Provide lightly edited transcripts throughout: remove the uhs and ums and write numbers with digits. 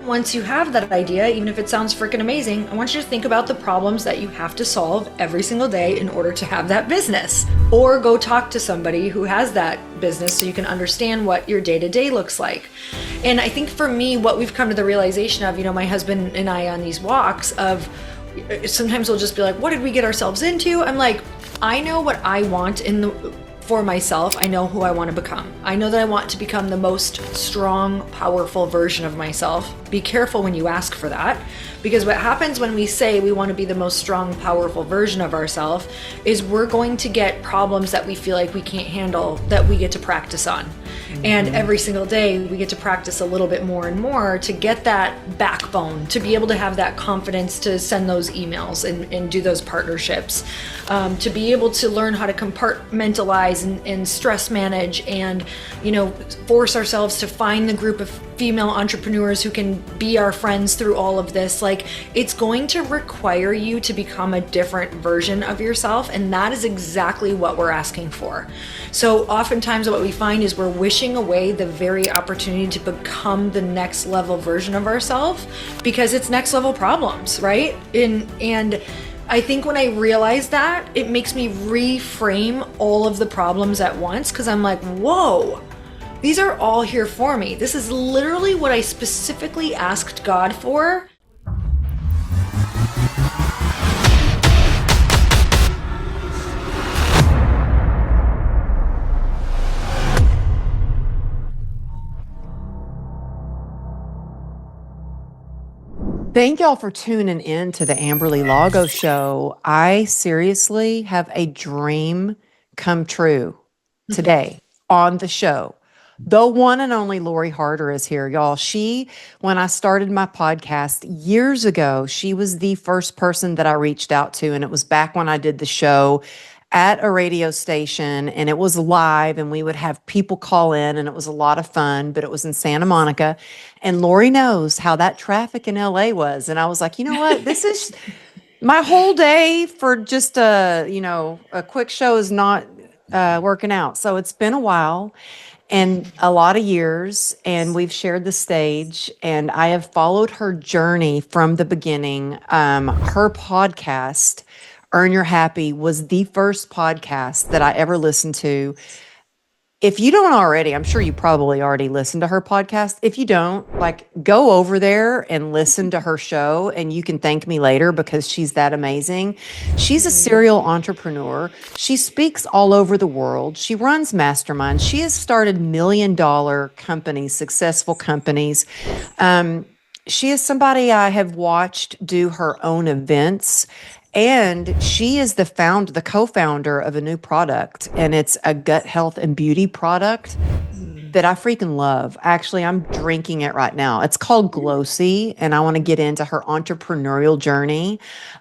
once you have that idea, even if it sounds freaking amazing, I want you to think about the problems that you have to solve every single day in order to have that business. Or go talk to somebody who has that business so you can understand what your day-to-day looks like. And I think for me, what we've come to the realization of, my husband and I on these walks of, sometimes we'll just be like, what did we get ourselves into? I'm like, I know what I want for myself. I know who I want to become. I know that I want to become the most strong, powerful version of myself. Be careful when you ask for that, because what happens when we say we want to be the most strong, powerful version of ourselves is we're going to get problems that we feel like we can't handle that we get to practice on. And every single day we get to practice a little bit more and more to get that backbone, to be able to have that confidence to send those emails and do those partnerships, to be able to learn how to compartmentalize and stress manage and, force ourselves to find the group of female entrepreneurs who can be our friends through all of this. Like, it's going to require you to become a different version of yourself, and that is exactly what we're asking for. So oftentimes what we find is we're wishing away the very opportunity to become the next level version of ourselves because it's next level problems, right? And I think when I realize that, it makes me reframe all of the problems at once, because I'm like, whoa, these are all here for me. This is literally what I specifically asked God for. Thank y'all for tuning in to the Amberly Lago Show. I seriously have a dream come true today on the show. The one and only Lori Harder is here, y'all. When I started my podcast years ago, she was the first person that I reached out to, and it was back when I did the show at a radio station, and it was live, and we would have people call in, and it was a lot of fun, but it was in Santa Monica. And Lori knows how that traffic in LA was. And I was like, you know what? This is my whole day for just a quick show is not working out. So it's been a while and a lot of years, and we've shared the stage, and I have followed her journey from the beginning. Her podcast, Earn Your Happy, was the first podcast that I ever listened to. If you don't already, I'm sure you probably already listened to her podcast. If you don't, go over there and listen to her show, and you can thank me later because she's that amazing. She's a serial entrepreneur. She speaks all over the world. She runs masterminds. She has started $1 million companies, successful companies. She is somebody I have watched do her own events. And she is the co-founder of a new product, and it's a gut health and beauty product that I freaking love. Actually, I'm drinking it right now. It's called Glossy, and I want to get into her entrepreneurial journey.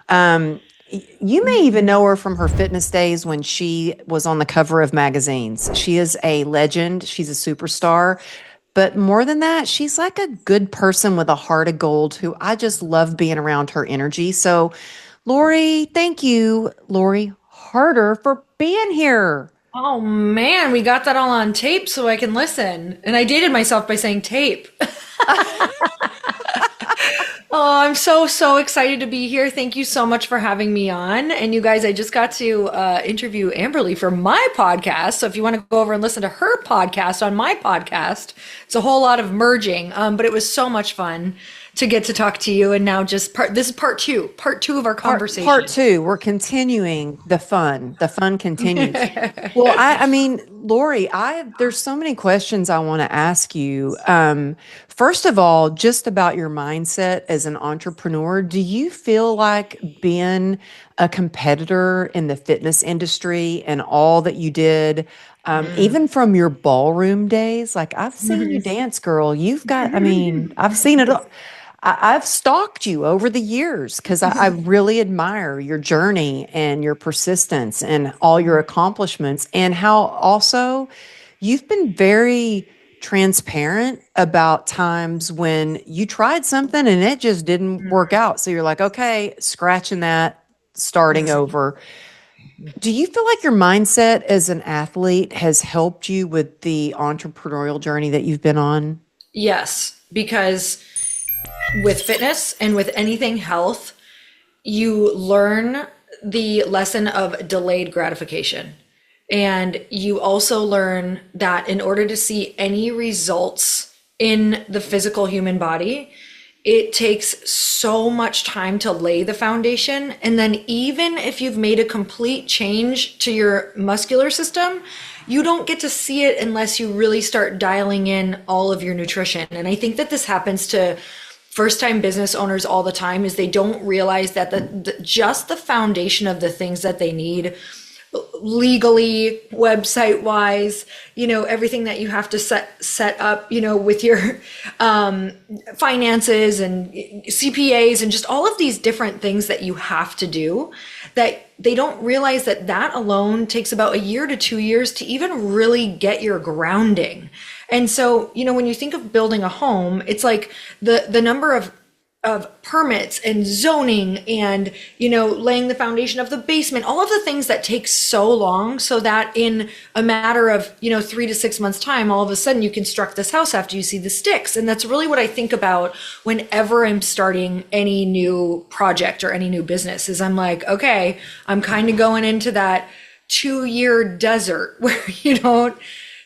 You may even know her from her fitness days when she was on the cover of magazines. She is a legend. She's a superstar. But more than that, she's like a good person with a heart of gold who I just love being around her energy. So Lori, thank you, Lori Harder, for being here. Oh man, we got that all on tape so I can listen. And I dated myself by saying tape. Oh, I'm so excited to be here. Thank you so much for having me on. And you guys, I just got to interview Amberly for my podcast. So if you want to go over and listen to her podcast on my podcast, it's a whole lot of merging. But it was so much fun to get to talk to you. And now this is part two of our conversation. Part two, we're continuing the fun. The fun continues. Well, I mean, Lori, there's so many questions I want to ask you. First of all, just about your mindset as an entrepreneur, do you feel like being a competitor in the fitness industry and all that you did, even from your ballroom days? Like, I've seen you dance, girl. I've seen it all. I've stalked you over the years because I really admire your journey and your persistence and all your accomplishments, and how also you've been very transparent about times when you tried something and it just didn't work out. So you're like, okay, scratching that, starting over. Do you feel like your mindset as an athlete has helped you with the entrepreneurial journey that you've been on? Yes, because with fitness and with anything health, you learn the lesson of delayed gratification. And you also learn that in order to see any results in the physical human body, it takes so much time to lay the foundation. And then even if you've made a complete change to your muscular system, you don't get to see it unless you really start dialing in all of your nutrition. And I think that this happens to first-time business owners all the time, is they don't realize that just the foundation of the things that they need legally, website wise, everything that you have to set up, with your finances and CPAs and just all of these different things that you have to do, that they don't realize that alone takes about a year to 2 years to even really get your grounding. And so, when you think of building a home, it's like the number of permits and zoning and, laying the foundation of the basement, all of the things that take so long, so that in a matter of, 3 to 6 months time, all of a sudden you construct this house after you see the sticks. And that's really what I think about whenever I'm starting any new project or any new business, is I'm like, okay, I'm kind of going into that 2-year desert where you don't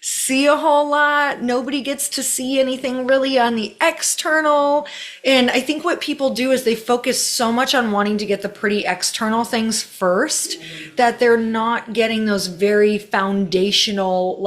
see a whole lot. Nobody gets to see anything really on the external. And I think what people do is they focus so much on wanting to get the pretty external things first, that they're not getting those very foundational,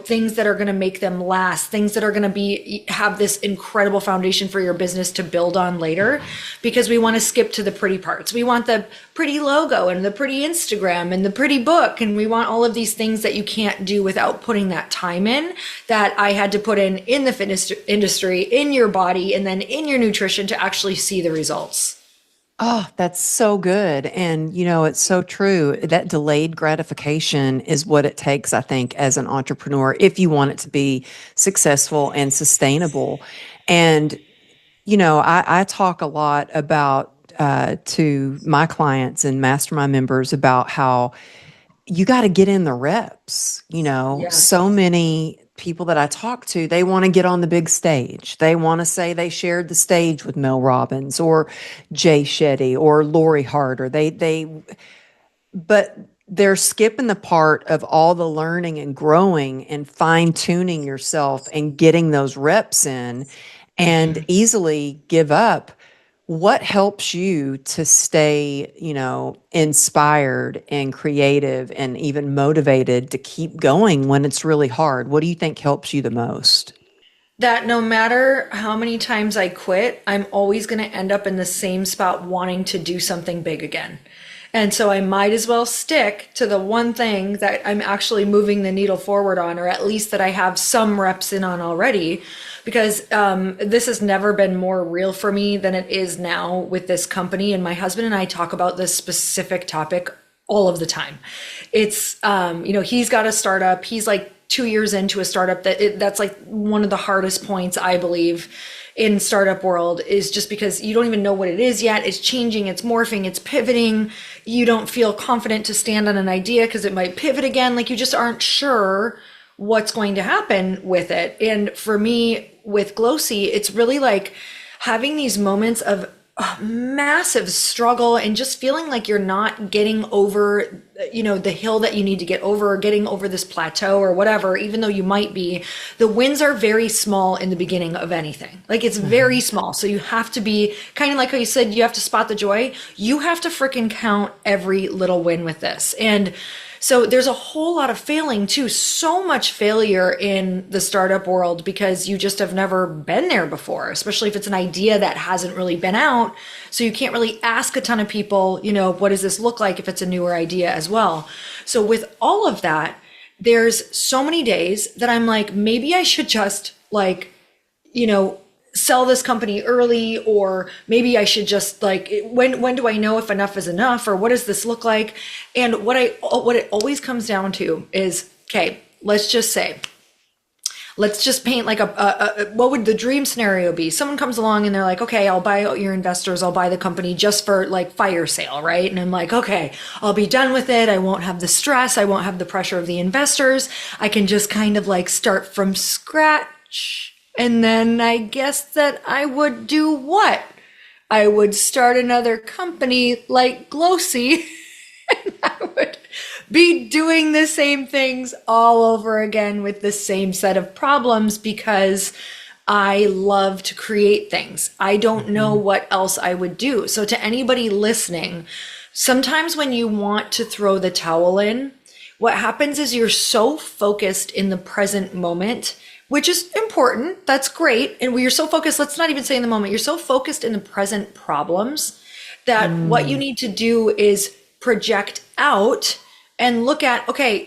things that are going to make them last, things that are going to have this incredible foundation for your business to build on later, because we want to skip to the pretty parts. We want the pretty logo and the pretty Instagram and the pretty book. And we want all of these things that you can't do without putting that time in, that I had to put in the fitness industry, in your body, and then in your nutrition to actually see the results. Oh, that's so good. And, it's so true. That delayed gratification is what it takes, I think, as an entrepreneur, if you want it to be successful and sustainable. And, I talk a lot about to my clients and mastermind members about how you got to get in the reps. Yeah. So many people that I talk to, they want to get on the big stage. They want to say they shared the stage with Mel Robbins or Jay Shetty or Lori Hart, or but they're skipping the part of all the learning and growing and fine tuning yourself and getting those reps in, and easily give up. What helps you to stay, inspired and creative and even motivated to keep going when it's really hard? What do you think helps you the most? That no matter how many times I quit, I'm always going to end up in the same spot wanting to do something big again. And so I might as well stick to the one thing that I'm actually moving the needle forward on, or at least that I have some reps in on already, because this has never been more real for me than it is now with this company. And my husband and I talk about this specific topic all of the time. It's, he's got a startup. He's like 2 years into a startup that's like one of the hardest points, I believe, in startup world, is just because you don't even know what it is yet. It's changing, it's morphing, it's pivoting. You don't feel confident to stand on an idea because it might pivot again. Like, you just aren't sure what's going to happen with it. And for me with Glossy, it's really like having these moments of massive struggle and just feeling like you're not getting over, the hill that you need to get over, or getting over this plateau or whatever, even though you might be. The wins are very small in the beginning of anything. Like, it's very small. So you have to be kind of like how you said, you have to spot the joy. You have to freaking count every little win with this. And so there's a whole lot of failing too, so much failure in the startup world, because you just have never been there before, especially if it's an idea that hasn't really been out. So you can't really ask a ton of people, what does this look like if it's a newer idea as well. So with all of that, there's so many days that I'm like, maybe I should just sell this company early, or maybe I should just when do I know if enough is enough, or what does this look like? And what it always comes down to is, okay, let's just paint like what would the dream scenario be? Someone comes along and they're like, okay, I'll buy out your investors. I'll buy the company just for like fire sale, right? And I'm like, okay, I'll be done with it. I won't have the stress. I won't have the pressure of the investors. I can just kind of like start from scratch. And then I guess that I would do what? I would start another company like Glossy. I would be doing the same things all over again with the same set of problems because I love to create things. I don't know what else I would do. So, to anybody listening, sometimes when you want to throw the towel in, what happens is you're so focused in the present moment, which is important. That's great. And we are so focused, let's not even say in the moment, you're so focused in the present problems that what you need to do is project out and look at, okay,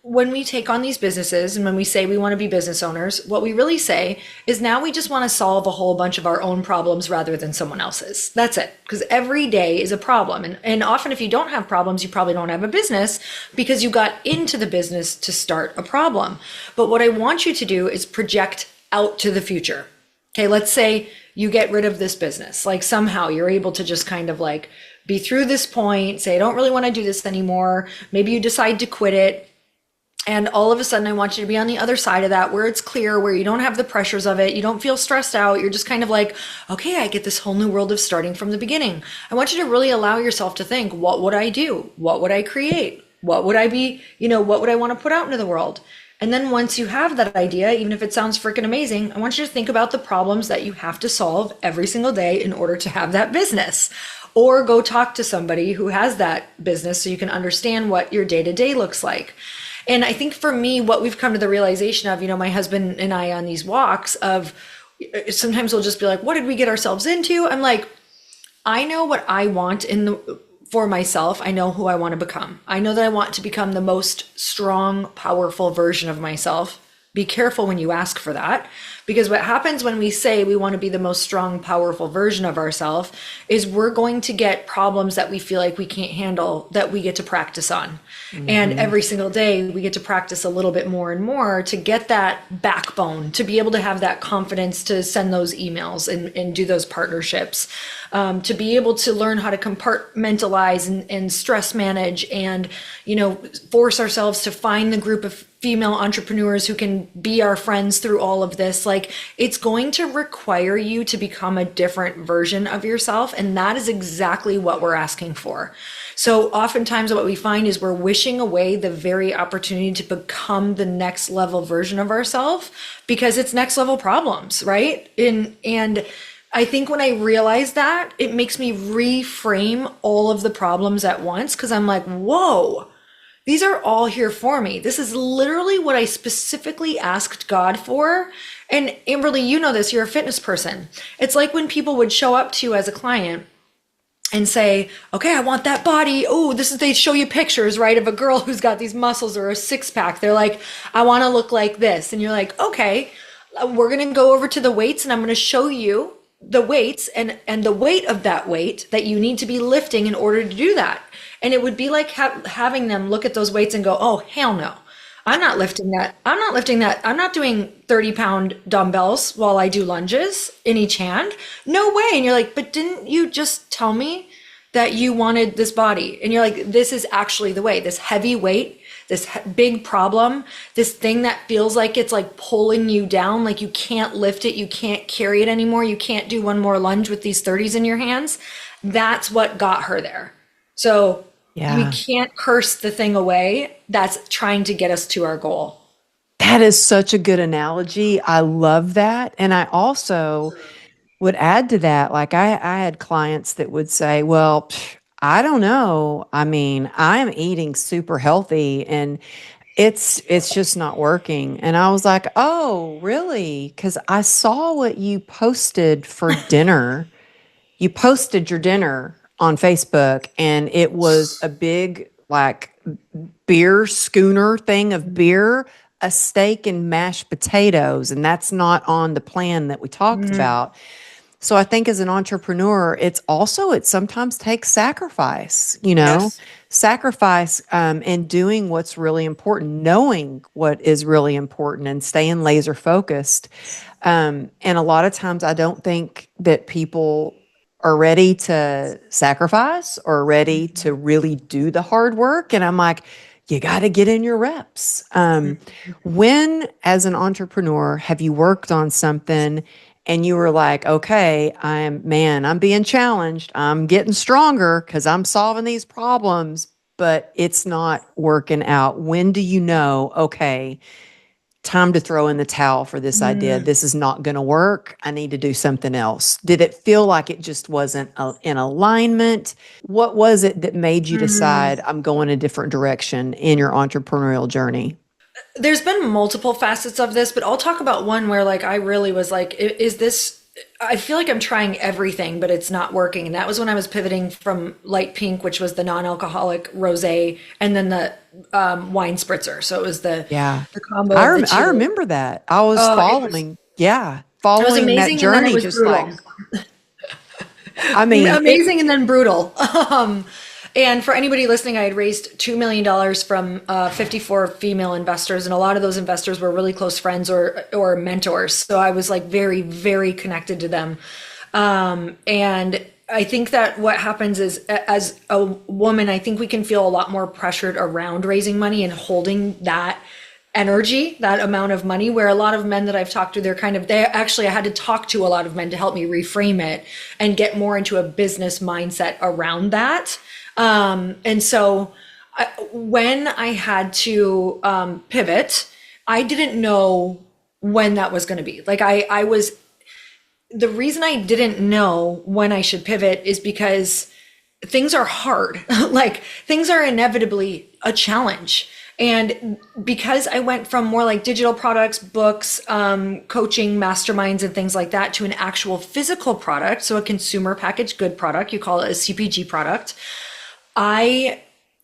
when we take on these businesses and when we say we want to be business owners, what we really say is now we just want to solve a whole bunch of our own problems rather than someone else's. That's it. Because every day is a problem. And often if you don't have problems, you probably don't have a business because you got into the business to start a problem. But what I want you to do is project out to the future. Okay, let's say you get rid of this business. Like somehow you're able to just kind of like be through this point, say, I don't really want to do this anymore. Maybe you decide to quit it. And all of a sudden, I want you to be on the other side of that where it's clear, where you don't have the pressures of it. You don't feel stressed out. You're just kind of like, okay, I get this whole new world of starting from the beginning. I want you to really allow yourself to think, what would I do? What would I create? What would I be, what would I want to put out into the world? And then once you have that idea, even if it sounds freaking amazing, I want you to think about the problems that you have to solve every single day in order to have that business. Or go talk to somebody who has that business so you can understand what your day-to-day looks like. And I think for me, what we've come to the realization of, my husband and I on these walks of sometimes we'll just be like, what did we get ourselves into? I'm like, I know what I want for myself. I know who I want to become. I know that I want to become the most strong, powerful version of myself. Be careful when you ask for that, because what happens when we say we want to be the most strong, powerful version of ourselves is we're going to get problems that we feel like we can't handle that we get to practice on. And every single day we get to practice a little bit more and more to get that backbone, to be able to have that confidence to send those emails and do those partnerships, to be able to learn how to compartmentalize and stress manage and, force ourselves to find the group of female entrepreneurs who can be our friends through all of this. Like, it's going to require you to become a different version of yourself. And that is exactly what we're asking for. So oftentimes what we find is we're wishing away the very opportunity to become the next level version of ourselves because it's next level problems, right? And I think when I realize that, it makes me reframe all of the problems at once because I'm like, whoa, these are all here for me. This is literally what I specifically asked God for. And Amberly, you know this, you're a fitness person. It's like when people would show up to you as a client and say, okay, I want that body. Oh, they show you pictures, right, of a girl who's got these muscles or a six pack. They're like, I want to look like this. And you're like, okay, we're going to go over to the weights and I'm going to show you the weights and the weight of that weight that you need to be lifting in order to do that. And it would be like having them look at those weights and go, oh, hell no. I'm not lifting that. I'm not lifting that. I'm not doing 30-pound dumbbells while I do lunges in each hand. No way. And you're like, but didn't you just tell me that you wanted this body? And you're like, this is actually the way. This heavy weight, this big problem, this thing that feels like it's like pulling you down, like you can't lift it, you can't carry it anymore, you can't do one more lunge with these 30s in your hands. That's what got her there. So we can't curse the thing away that's trying to get us to our goal. That is such a good analogy. I love that. And I also would add to that, like I had clients that would say, well, I don't know. I mean, I'm eating super healthy and it's just not working. And I was like, oh, really? Because I saw what you posted for dinner. You posted your dinner on Facebook and it was a big like beer schooner thing of beer, a steak and mashed potatoes. And that's not on the plan that we talked about. So I think as an entrepreneur, it sometimes takes sacrifice, Yes. sacrifice and doing what's really important, knowing what is really important and staying laser focused. And a lot of times I don't think that people are ready to sacrifice or ready to really do the hard work. And I'm like, you got to get in your reps. When, as an entrepreneur, have you worked on something and you were like, okay, I'm being challenged. I'm getting stronger because I'm solving these problems, but it's not working out. When do you know, okay, time to throw in the towel for this idea? This is not going to work. I need to do something else. Did it feel like it just wasn't in alignment? What was it that made you decide I'm going a different direction in your entrepreneurial journey? There's been multiple facets of this, but I'll talk about one where like I really was like, is this, I feel like I'm trying everything, but it's not working. And that was when I was pivoting from light pink, which was the non-alcoholic rosé, and then the wine spritzer. So it was the combo of the two. I remember that. I was following, it was following that amazing, and then journey, it was just brutal. like, I mean, Amazing and then brutal. And for anybody listening, I had raised $2 million from 54 female investors, and a lot of those investors were really close friends or mentors. So I was like very, very connected to them. And I think that what happens is, as a woman, I think we can feel a lot more pressured around raising money and holding that energy, that amount of money, where a lot of men that I've talked to, I had to talk to a lot of men to help me reframe it and get more into a business mindset around that. And so when I had to pivot, I didn't know when that was going to be. Like the reason I didn't know when I should pivot is because things are hard. Like things are inevitably a challenge. And because I went from more like digital products, books, coaching, masterminds, and things like that to an actual physical product, so a consumer packaged good product, you call it a CPG product, I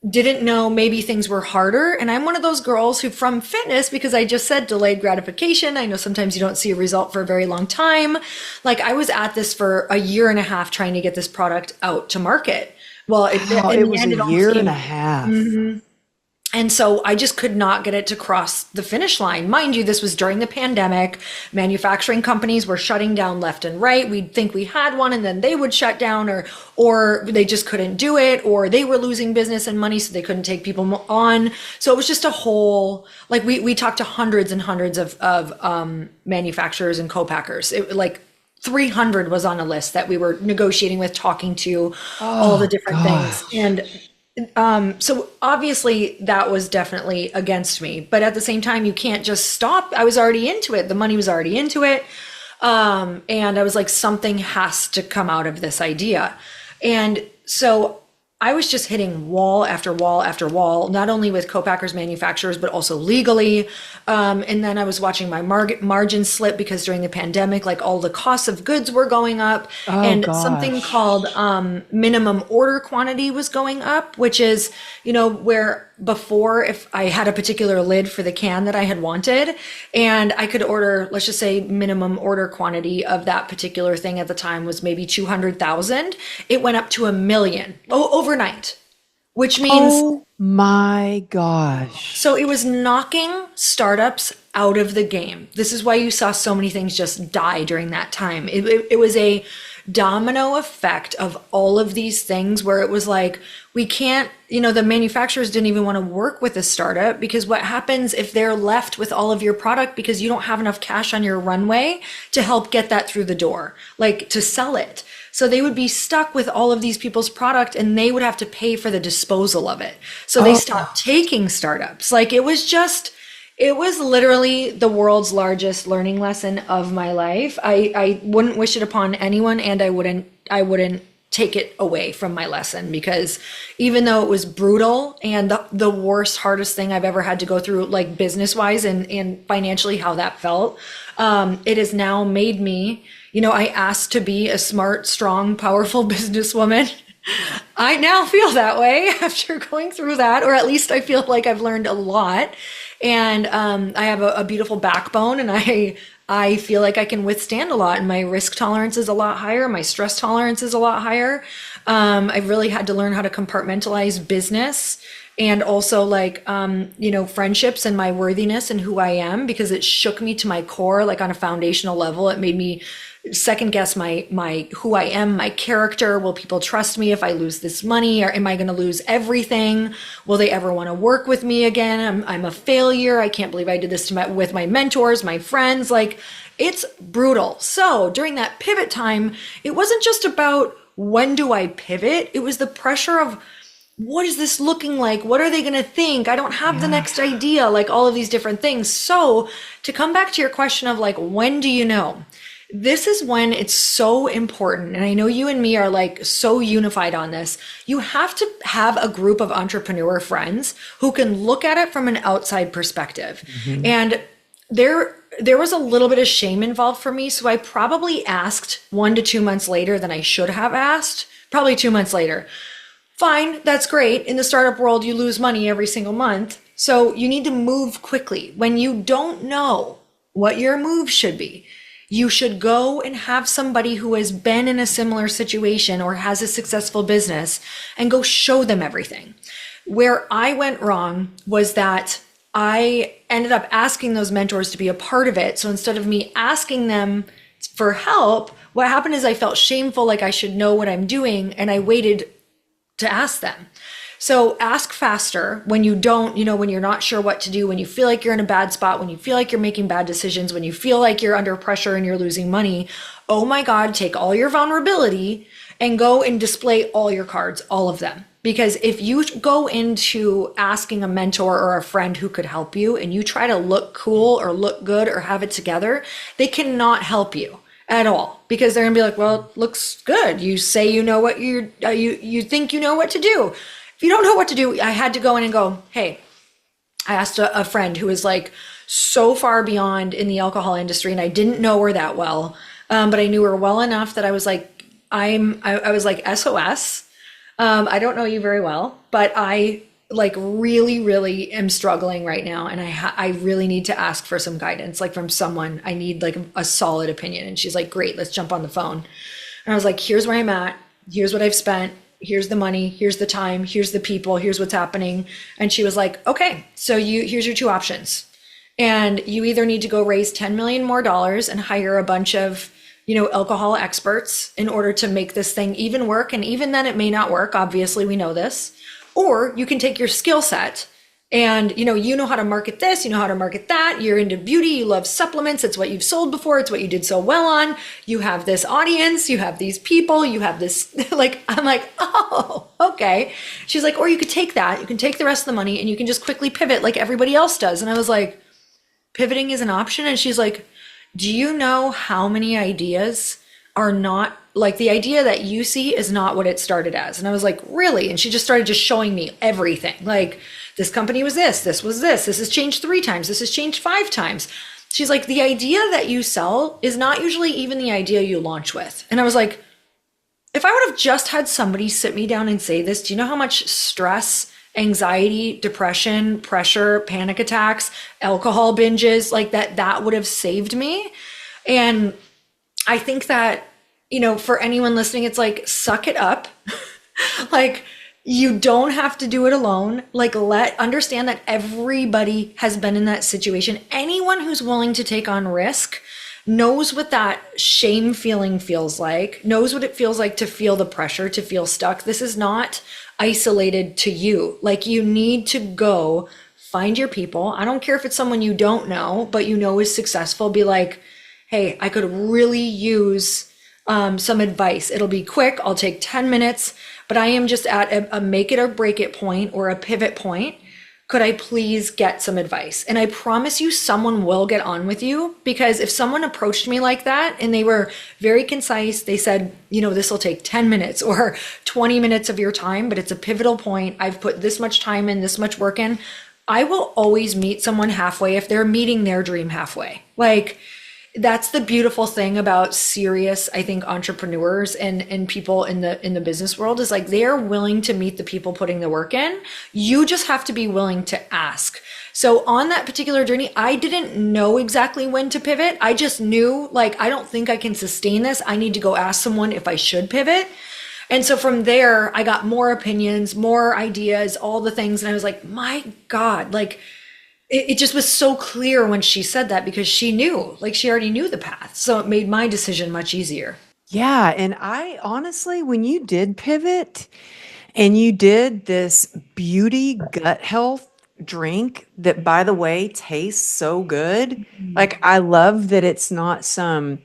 didn't know maybe things were harder. And I'm one of those girls who, from fitness, because I just said delayed gratification, I know sometimes you don't see a result for a very long time. Like I was at this for a year and a half trying to get this product out to market. Well, it was a year and a half. Mm-hmm. And so I just could not get it to cross the finish line. Mind you, this was during the pandemic. Manufacturing companies were shutting down left and right. We'd think we had one and then they would shut down, or they just couldn't do it, or they were losing business and money, so they couldn't take people on. So it was just a whole, like we talked to hundreds and hundreds of manufacturers and co-packers. Like 300 was on a list that we were negotiating with, talking to all the different things. And so obviously that was definitely against me, but at the same time, you can't just stop. I was already into it. The money was already into it. And I was like, something has to come out of this idea. And so I was just hitting wall after wall after wall, not only with co-packers, manufacturers, but also legally. And then I was watching my margins slip because during the pandemic, like all the costs of goods were going up, and something called minimum order quantity was going up, which is, where before, if I had a particular lid for the can that I had wanted, and I could order, let's just say minimum order quantity of that particular thing at the time was maybe 200,000, it went up to 1 million overnight, which means, oh my gosh. So it was knocking startups out of the game. This is why you saw so many things just die during that time. It was a domino effect of all of these things where it was like, we can't, the manufacturers didn't even want to work with a startup, because what happens if they're left with all of your product because you don't have enough cash on your runway to help get that through the door, like to sell it. So they would be stuck with all of these people's product and they would have to pay for the disposal of it. So they stopped taking startups. Like it was literally the world's largest learning lesson of my life. I wouldn't wish it upon anyone, and I wouldn't take it away from my lesson, because even though it was brutal and the worst, hardest thing I've ever had to go through, like business wise and financially, how that felt, it has now made me, I asked to be a smart, strong, powerful businesswoman. I now feel that way after going through that, or at least I feel like I've learned a lot. And I have a beautiful backbone, and I feel like I can withstand a lot, and my risk tolerance is a lot higher. My stress tolerance is a lot higher. I've really had to learn how to compartmentalize business and also friendships and my worthiness and who I am, because it shook me to my core, like on a foundational level. It made me second guess my who I am, my character. Will people trust me if I lose this money, or am I going to lose everything? Will they ever want to work with me again? I'm a failure. I can't believe I did this to with my mentors, my friends. Like, it's brutal. So during that pivot time, it wasn't just about when do I pivot? It was the pressure of, what is this looking like? What are they going to think? I don't have the next idea, like all of these different things. So to come back to your question of like, when do you know? This is when it's so important. And I know you and me are like so unified on this. You have to have a group of entrepreneur friends who can look at it from an outside perspective. And there was a little bit of shame involved for me. So I probably asked 1 to 2 months later than I should have asked, probably 2 months later. Fine, that's great. In the startup world, you lose money every single month. So you need to move quickly. When you don't know what your move should be, you should go and have somebody who has been in a similar situation or has a successful business and go show them everything. Where I went wrong was that I ended up asking those mentors to be a part of it. So instead of me asking them for help, what happened is I felt shameful, like I should know what I'm doing, and I waited to ask them. So ask faster when you don't, when you're not sure what to do, when you feel like you're in a bad spot, when you feel like you're making bad decisions, when you feel like you're under pressure and you're losing money. Oh my God, take all your vulnerability and go and display all your cards, all of them. Because if you go into asking a mentor or a friend who could help you and you try to look cool or look good or have it together, they cannot help you at all, because they're gonna be like, well, it looks good. You say you know what you think you know what to do. If you don't know what to do, I had to go in and go, hey, I asked a friend who was like so far beyond in the alcohol industry, and I didn't know her that well, but I knew her well enough that I was like, I was like, SOS. I don't know you very well, but I like really am struggling right now. And I really need to ask for some guidance, like from someone. I need like a solid opinion. And she's like, great, let's jump on the phone. And I was like, here's where I'm at. Here's what I've spent. Here's the money. Here's the time. Here's the people. Here's what's happening. And she was like, okay, so here's your 2 options. And you either need to go raise $10 million more and hire a bunch of, alcohol experts in order to make this thing even work. And even then it may not work. Obviously, we know this. Or you can take your skill set and, you know how to market this, you know how to market that. You're into beauty. You love supplements. It's what you've sold before. It's what you did so well on. You have this audience. You have these people. You have this, like, I'm like, oh, okay. She's like, or you could take that. You can take the rest of the money and you can just quickly pivot like everybody else does. And I was like, pivoting is an option. And she's like, do you know how many ideas are not like the idea that you see is not what it started as? And I was like, really? And she just started just showing me everything. Like, this company was this was this has changed 3 times. This has changed 5 times. She's like, the idea that you sell is not usually even the idea you launch with. And I was like, if I would have just had somebody sit me down and say this, do you know how much stress, anxiety, depression, pressure, panic attacks, alcohol binges, like that would have saved me? And I think that, for anyone listening, it's like, suck it up. Like, you don't have to do it alone. Like, understand that everybody has been in that situation. Anyone who's willing to take on risk knows what that shame feeling feels like, knows what it feels like to feel the pressure, to feel stuck. This is not isolated to you. Like, you need to go find your people. I don't care if it's someone you don't know, but is successful. Be like, hey, I could really use some advice. It'll be quick. I'll take 10 minutes, but I am just at a make it or break it point or a pivot point. Could I please get some advice? And I promise you someone will get on with you, because if someone approached me like that and they were very concise, they said, this will take 10 minutes or 20 minutes of your time, but it's a pivotal point. I've put this much time in, this much work in. I will always meet someone halfway if they're meeting their dream halfway. Like, that's the beautiful thing about serious, I think, entrepreneurs and people in the business world is like, they're willing to meet the people putting the work in. You just have to be willing to ask. So on that particular journey, I didn't know exactly when to pivot. I just knew, like, I don't think I can sustain this. I need to go ask someone if I should pivot. And so from there, I got more opinions, more ideas, all the things. And I was like, my God, like, it just was so clear when she said that because she knew, like she already knew the path. So it made my decision much easier. Yeah, and I honestly, when you did pivot and you did this beauty gut health drink that, by the way, tastes so good, like I love that it's not some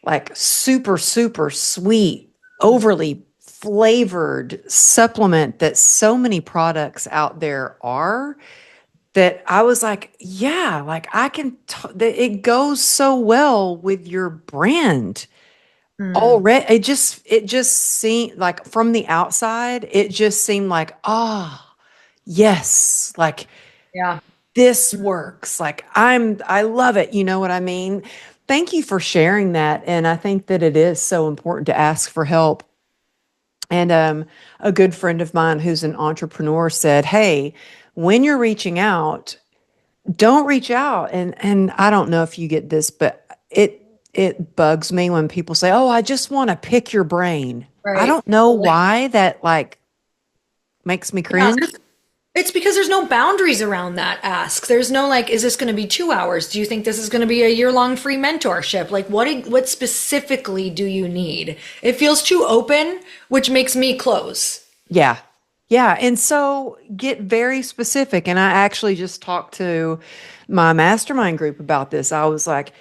like super, super sweet, overly flavored supplement that so many products out there are. That I was like, yeah, like that it goes so well with your brand Mm, already. It just seemed like from the outside, it just seemed like, ah, yes, like yeah. this works. Like I love it. You know what I mean? Thank you for sharing that. And I think that it is so important to ask for help. And a good friend of mine who's an entrepreneur said, hey, when you're reaching out, don't reach out. And I don't know if you get this, but it bugs me when people say, "Oh, I just want to pick your brain." I Right. don't know Totally. why that like makes me Yeah. cringe. It's because there's no boundaries around that ask. There's no like, is this going to be 2 hours? Do you think this is going to be a year-long free mentorship? Like, what specifically do you need? It feels too open, which makes me close. Yeah. Yeah. And so get very specific. And I actually just talked to my mastermind group about this. I was like,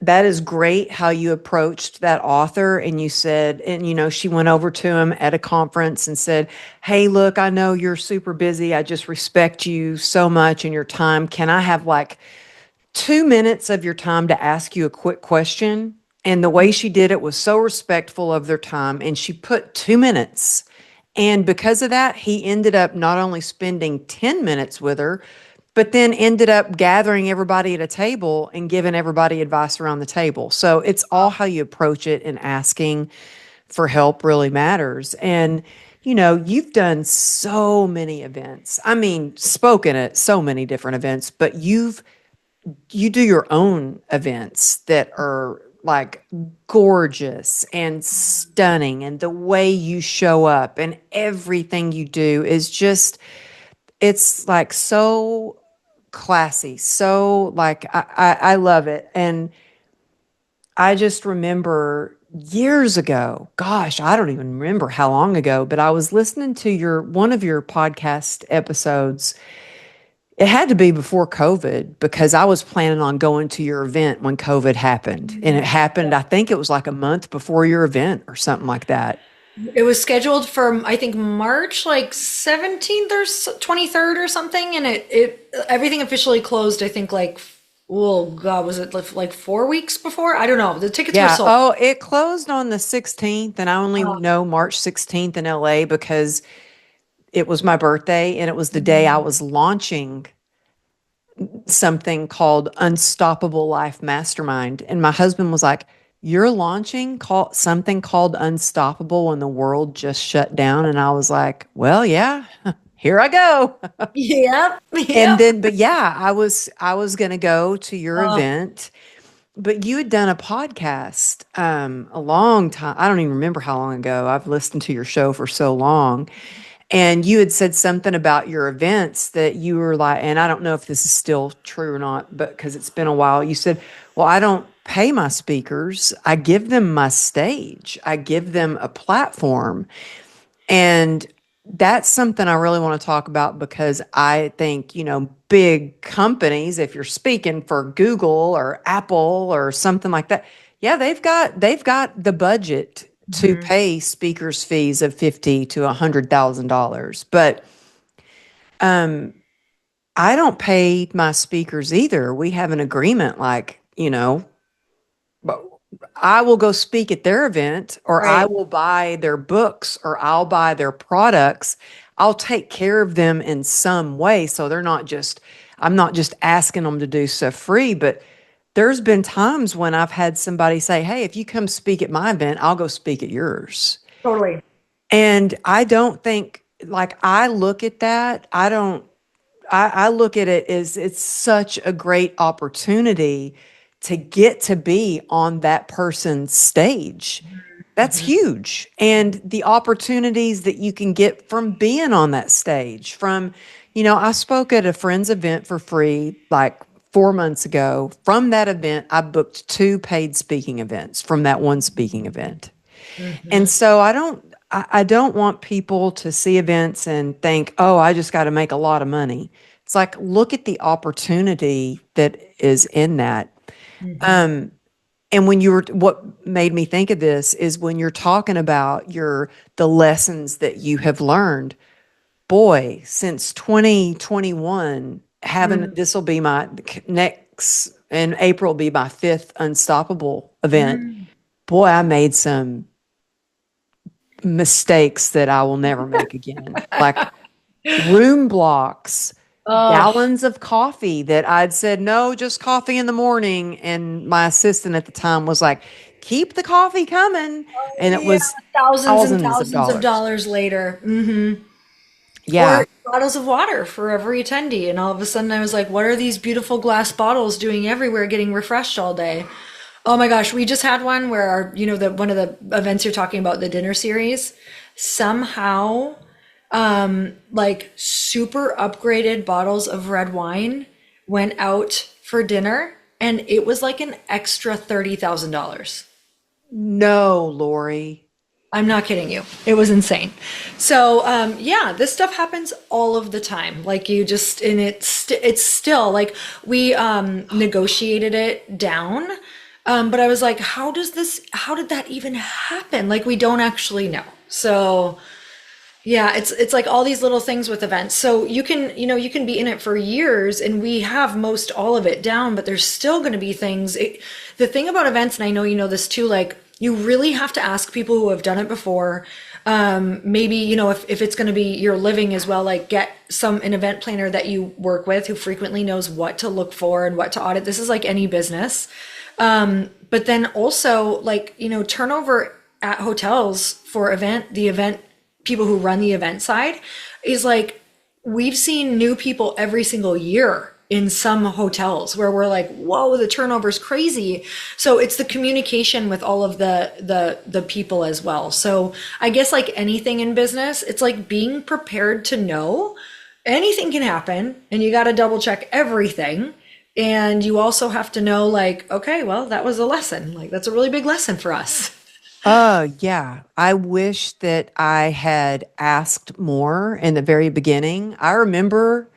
that is great how you approached that author and you said, and she went over to him at a conference and said, hey, look, I know you're super busy. I just respect you so much and your time. Can I have like 2 minutes of your time to ask you a quick question? And the way she did it was so respectful of their time. And she put 2 minutes. And because of that, he ended up not only spending 10 minutes with her, but then ended up gathering everybody at a table and giving everybody advice around the table. So it's all how you approach it, and asking for help really matters. And you've done so many events. I mean, spoken at so many different events, but you do your own events that are like gorgeous and stunning, and the way you show up and everything you do is just, it's like so classy, so like I love it. And I just remember years ago, gosh, I don't even remember how long ago, but I was listening to your one of your podcast episodes. It had to be before COVID because I was planning on going to your event when COVID happened. And it happened, I think it was like a month before your event or something like that. It was scheduled for, I think, March like 17th or 23rd or something, and it everything officially closed, I think, like, oh God, was it like 4 weeks before? I don't know. The tickets were Yeah. sold. Oh, it closed on the 16th. And I only know March 16th in LA because it was my birthday and it was the day I was launching something called Unstoppable Life Mastermind. And my husband was like, you're launching something called Unstoppable when the world just shut down. And I was like, well, yeah, here I go. Yep, And yep. then, but yeah, I was going to go to your Oh, event, but you had done a podcast a long time. I don't even remember how long ago. I've listened to your show for so long. And you had said something about your events that you were like, and I don't know if this is still true or not, but because it's been a while, you said, well, I don't pay my speakers. I give them my stage, I give them a platform. And that's something I really want to talk about because I think, big companies, if you're speaking for Google or Apple or something like that, yeah, they've got the budget to mhm. pay speakers fees of 50 to $100,000. But I don't pay my speakers either. We have an agreement like, but I will go speak at their event, or I Right. will buy their books, or I'll buy their products. I'll take care of them in some way. So I'm not just asking them to do stuff free, but there's been times when I've had somebody say, hey, if you come speak at my event, I'll go speak at yours. Totally. And I don't think, like, I look at that, I look at it as it's such a great opportunity to get to be on that person's stage. That's Mhm. huge. And the opportunities that you can get from being on that stage, from, I spoke at a friend's event for free like 4 months ago. From that event, I booked two paid speaking events from that one speaking event. And Hmm. so I don't want people to see events and think, oh, I just got to make a lot of money. It's like, look at the opportunity that is in that. Hmm. And what made me think of this is when you're talking about the lessons that you have learned, boy, since 2021, having this will be my next, and April will be my fifth Unstoppable event. Hmm. Boy, I made some mistakes that I will never make again. Like room blocks, Oh, gallons of coffee that I'd said, no, just coffee in the morning. And my assistant at the time was like, keep the coffee coming. And it yeah, was thousands and thousands of thousands of dollars. dollars later. Hmm. Yeah. Or bottles of water for every attendee. And all of a sudden I was like, what are these beautiful glass bottles doing everywhere, getting refreshed all day? Oh my gosh, we just had one where the one of the events you're talking about, the dinner series, somehow like super upgraded bottles of red wine went out for dinner and it was like an extra $30,000. No, Lori. I'm not kidding you. It was insane. So, yeah, this stuff happens all of the time. Like you just, and it's still like we negotiated it down. But I was like, how did that even happen? Like we don't actually know. So, yeah, it's like all these little things with events. So you can be in it for years and we have most all of it down, but there's still going to be things. The thing about events, and I know you know this too, like you really have to ask people who have done it before. Maybe, if it's going to be your living as well, like get an event planner that you work with who frequently knows what to look for and what to audit. This is like any business. But then also like, turnover at hotels for the event people who run the event side is like we've seen new people every single year in some hotels where we're like, whoa, the turnover's crazy. So it's the communication with all of the people as well. So I guess like anything in business, it's like being prepared to know anything can happen and you got to double check everything. And you also have to know like, okay, well, that was a lesson. Like that's a really big lesson for us. Yeah. I wish that I had asked more in the very beginning. I remember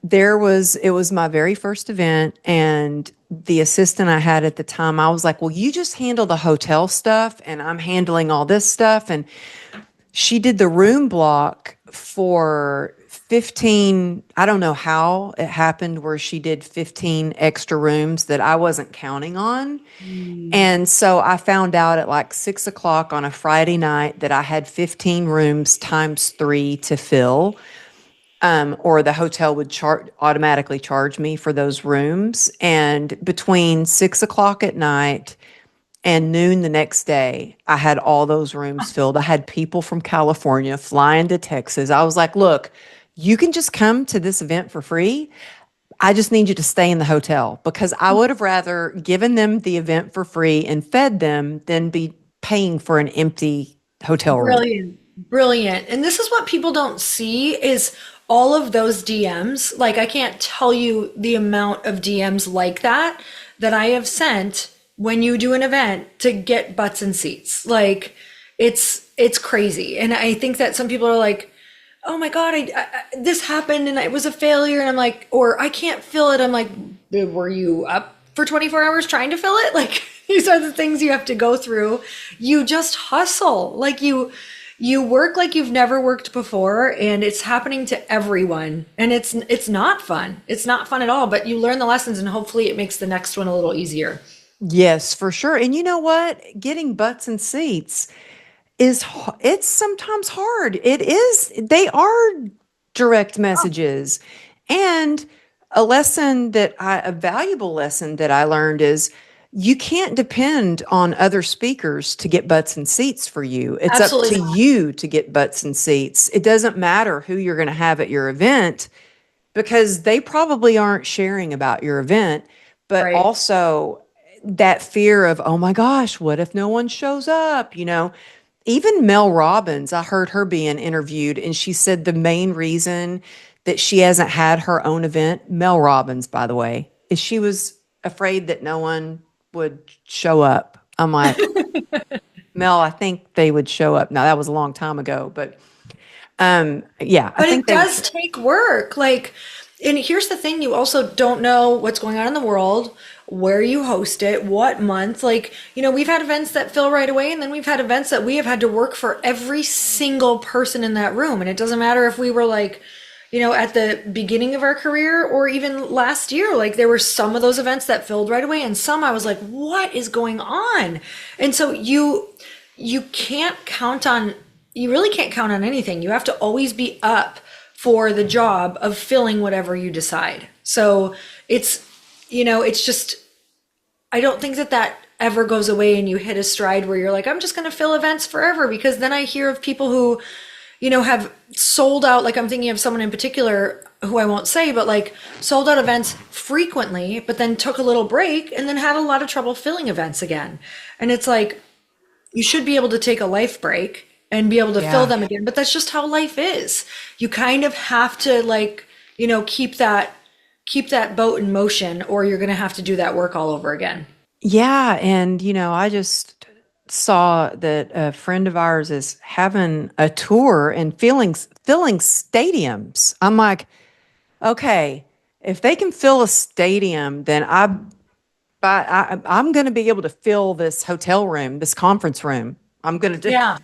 it was my very first event, and the assistant I had at the time, I was like, well, you just handle the hotel stuff, and I'm handling all this stuff. And she did the room block for 15. I don't know how it happened where she did 15 extra rooms that I wasn't counting on. And so I found out at like 6 o'clock on a Friday night that I had 15 rooms times three to fill, or the hotel would automatically charge me for those rooms. And between 6 o'clock at night and noon the next day, I had all those rooms filled. I had people from California flying to Texas. I was like, look, you can just come to this event for free. I just need you to stay in the hotel because I would have rather given them the event for free and fed them than be paying for an empty hotel room. Brilliant. Brilliant. And this is what people don't see is all of those DMs. Like I can't tell you the amount of DMs like that I have sent when you do an event to get butts and seats. Like it's crazy. And I think that some people are like, "Oh my God, this happened and it was a failure." And I'm like, or I can't fill it. I'm like, were you up for 24 hours trying to fill it? Like these are the things you have to go through. You just hustle. Like you work like you've never worked before and it's happening to everyone. And it's not fun. It's not fun at all, but you learn the lessons and hopefully it makes the next one a little easier. Yes, for sure. And you know what? Getting butts and seats it's sometimes hard. It is, they are direct messages. And a valuable lesson that I learned is you can't depend on other speakers to get butts and seats for you. It's up Absolutely to not. you to get butts and seats. It doesn't matter who you're going to have at your event because they probably aren't sharing about your event, but Right. also that fear of, oh my gosh, what if no one shows up? Even Mel Robbins, I heard her being interviewed, and she said the main reason that she hasn't had her own event. Mel Robbins, by the way, is she was afraid that no one would show up. I'm like, Mel, I think they would show up. Now that was a long time ago, but yeah, I But think it they would. does take work. Like, and here's the thing, you also don't know what's going on in the world, where you host it, what month. Like, we've had events that fill right away, and then we've had events that we have had to work for every single person in that room. And it doesn't matter if we were like, at the beginning of our career or even last year, like there were some of those events that filled right away, and some I was like, what is going on? And so you can't count on, you really can't count on anything. You have to always be up for the job of filling whatever you decide. So it's just, I don't think that ever goes away and you hit a stride where you're like, I'm just going to fill events forever. Because then I hear of people who, have sold out. Like, I'm thinking of someone in particular who I won't say, but like sold out events frequently, but then took a little break and then had a lot of trouble filling events again. And it's like, you should be able to take a life break and be able to fill Yeah. them again. But that's just how life is. You kind of have to like, keep that boat in motion, or you're going to have to do that work all over again. Yeah, and I just saw that a friend of ours is having a tour and filling stadiums. I'm like, okay, if they can fill a stadium, then I'm going to be able to fill this hotel room, this conference room. I'm going to do. Yeah.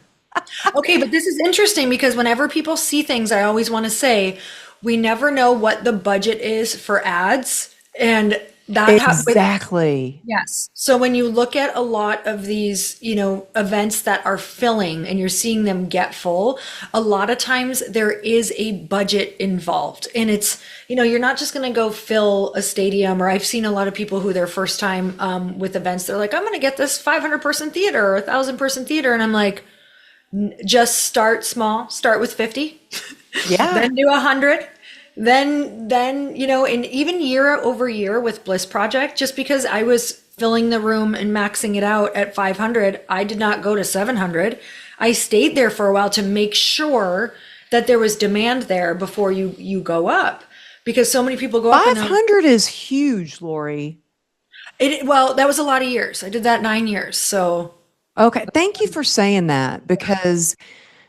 Okay, but this is interesting because whenever people see things, I always want to say, we never know what the budget is for ads. And Exactly. yes. So when you look at a lot of these, events that are filling and you're seeing them get full, a lot of times there is a budget involved. And it's, you're not just going to go fill a stadium. Or I've seen a lot of people who their first time with events, they're like, I'm going to get this 500-person theater or 1,000-person theater. And I'm like, just start small, start with 50, Yeah. then do 100. Then, and even year over year with Bliss Project, just because I was filling the room and maxing it out at 500, I did not go to 700. I stayed there for a while to make sure that there was demand there before you go up, because so many people go up and 500 is huge, Lori. well, that was a lot of years. I did that 9 years. So Okay, thank you for saying that because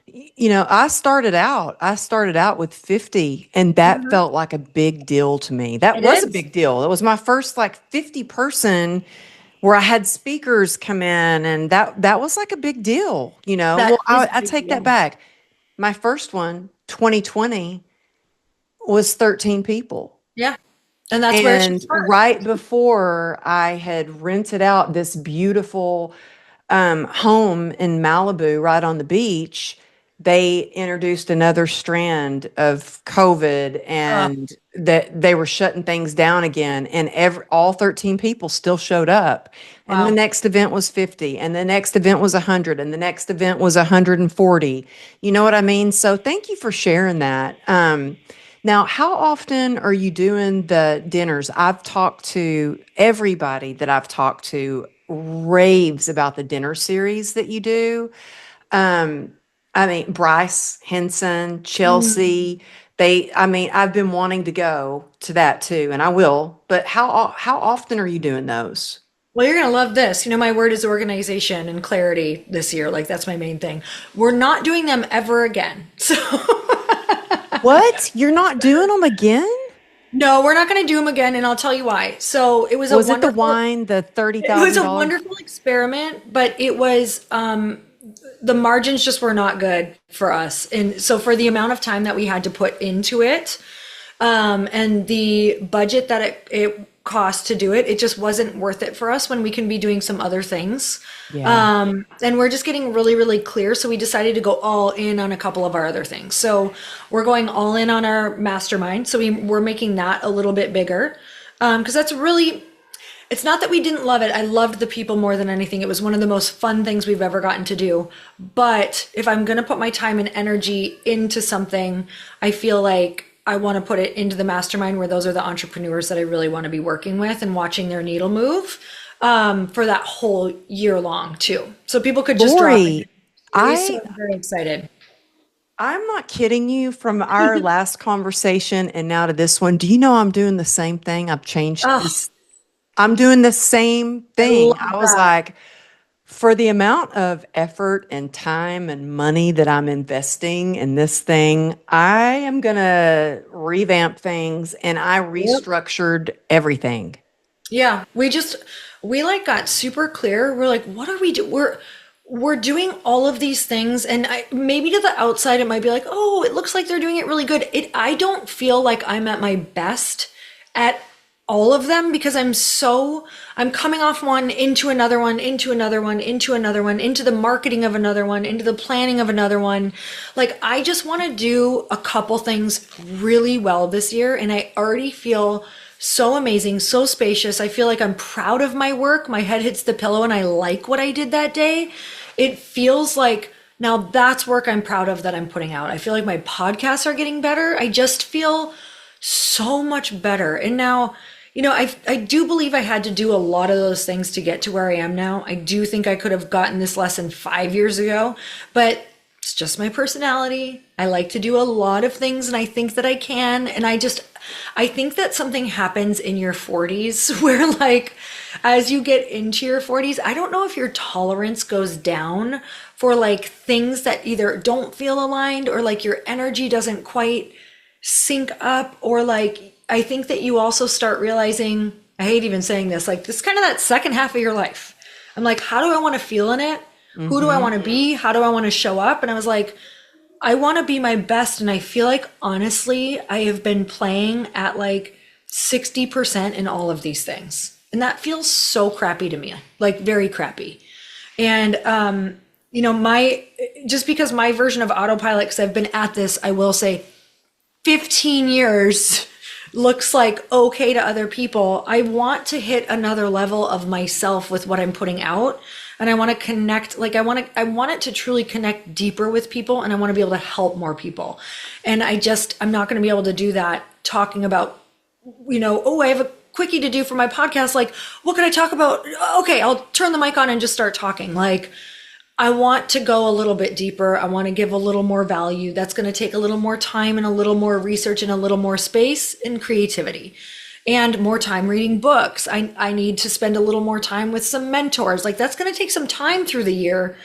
I started out with 50 and that felt like a big deal to me. That it was a is. big deal. It was my first like 50 person where I had speakers come in and that was like a big deal, That Well, is I, a I big take that deal. back. My first one, 2020, was 13 people. Yeah. And that's where it should And start. right before I had rented out this beautiful home in Malibu, right on the beach, they introduced another strand of COVID, Uh, and that they were shutting things down again. And all 13 people still showed up. And the wow. next event was 50, and the next event was 100, and the next event was 140. You know what I mean? So thank you for sharing that. Now, how often are you doing the dinners? I've talked to everybody that I've talked to raves about the dinner series that you do. Um, I mean, Bryce Henson, Mm. Chelsea, I've been wanting to go to that too, and I will, but how often are you doing those? Well, you're going to love this. My word is organization and clarity this year. Like, that's my main thing. We're not doing them ever again. So, What? You're not doing them again? no, we're not going to do them again. And I'll tell you why. So, Was it the wine, the it was a $30,000? wonderful experiment, but it was, the margins just were not good for us. And so, for the amount of time that we had to put into it, and the budget that it cost to do it, it just wasn't worth it for us when we can be doing some other things. Yeah. And we're just getting really, really clear. So we decided to go all in on a couple of our other things. So we're going all in on our mastermind. So we're making that a little bit bigger. Because that's really, it's not that we didn't love it. I loved the people more than anything. It was one of the most fun things we've ever gotten to do. But if I'm going to put my time and energy into something, I feel like I want to put it into the mastermind, where those are the entrepreneurs that I really want to be working with and watching their needle move, for that whole year long too. So people could just drop in. Lori, So I I'm very excited. I'm not kidding you. From our last conversation and now to this one, do you know I'm doing the same thing? I've changed Oh, this. I'm doing the same I thing. love I was that. like, for the amount of effort and time and money that I'm investing in this thing, I am going to revamp things, and I Yep. restructured everything. Yeah, we like got super clear. We're like, what are we do? We're doing all of these things, and maybe to the outside it might be like, oh, it looks like they're doing it really good. I don't feel like I'm at my best at all of them because I'm coming off one into another one, into another one, into another one, into the marketing of another one, into the planning of another one. Like I just want to do a couple things really well this year, and I already feel so amazing, so spacious. I feel like I'm proud of my work. My head hits the pillow and I like what I did that day. It feels like now that's work I'm proud of that I'm putting out. I feel like my podcasts are getting better. I just feel so much better. And now, I do believe I had to do a lot of those things to get to where I am now. I do think I could have gotten this lesson 5 years ago, but it's just my personality. I like to do a lot of things and I think that I can. And I think that something happens in your 40s where, like, as you get into your 40s, I don't know if your tolerance goes down for like things that either don't feel aligned or like your energy doesn't quite sync up, or like, I think that you also start realizing, I hate even saying this, like, this kind of that second half of your life. I'm like, how do I want to feel in it? Who do I Hmm. want to be? How do I want to show up? And I was like, I want to be my best. And I feel like, honestly, I have been playing at like 60% in all of these things. And that feels so crappy to me, like very crappy. And, just because my version of autopilot, because I've been at this, I will say 15 years looks like okay to other people. I want to hit another level of myself with what I'm putting out. And I want to connect, like I want it to truly connect deeper with people, and I want to be able to help more people. And I'm not going to be able to do that talking about, oh, I have a quickie to do for my podcast. Like, what can I talk about? Okay, I'll turn the mic on and just start talking. Like, I want to go a little bit deeper. I want to give a little more value. That's going to take a little more time and a little more research and a little more space and creativity and more time reading books. I need to spend a little more time with some mentors. Like, that's going to take some time through the year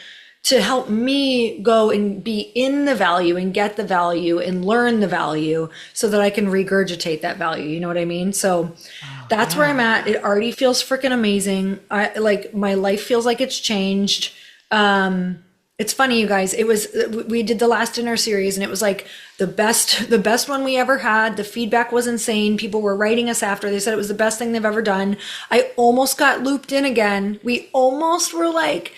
to help me go and be in the value and get the value and learn the value so that I can regurgitate that value. You know what I mean? So Oh, that's where I'm yeah. at. It already feels freaking amazing. I like my life feels like it's changed. It's funny, you guys. We did the last dinner series and it was like the best one we ever had. The feedback was insane. People were writing us after. They said it was the best thing they've ever done. I almost got looped in again. We almost were like,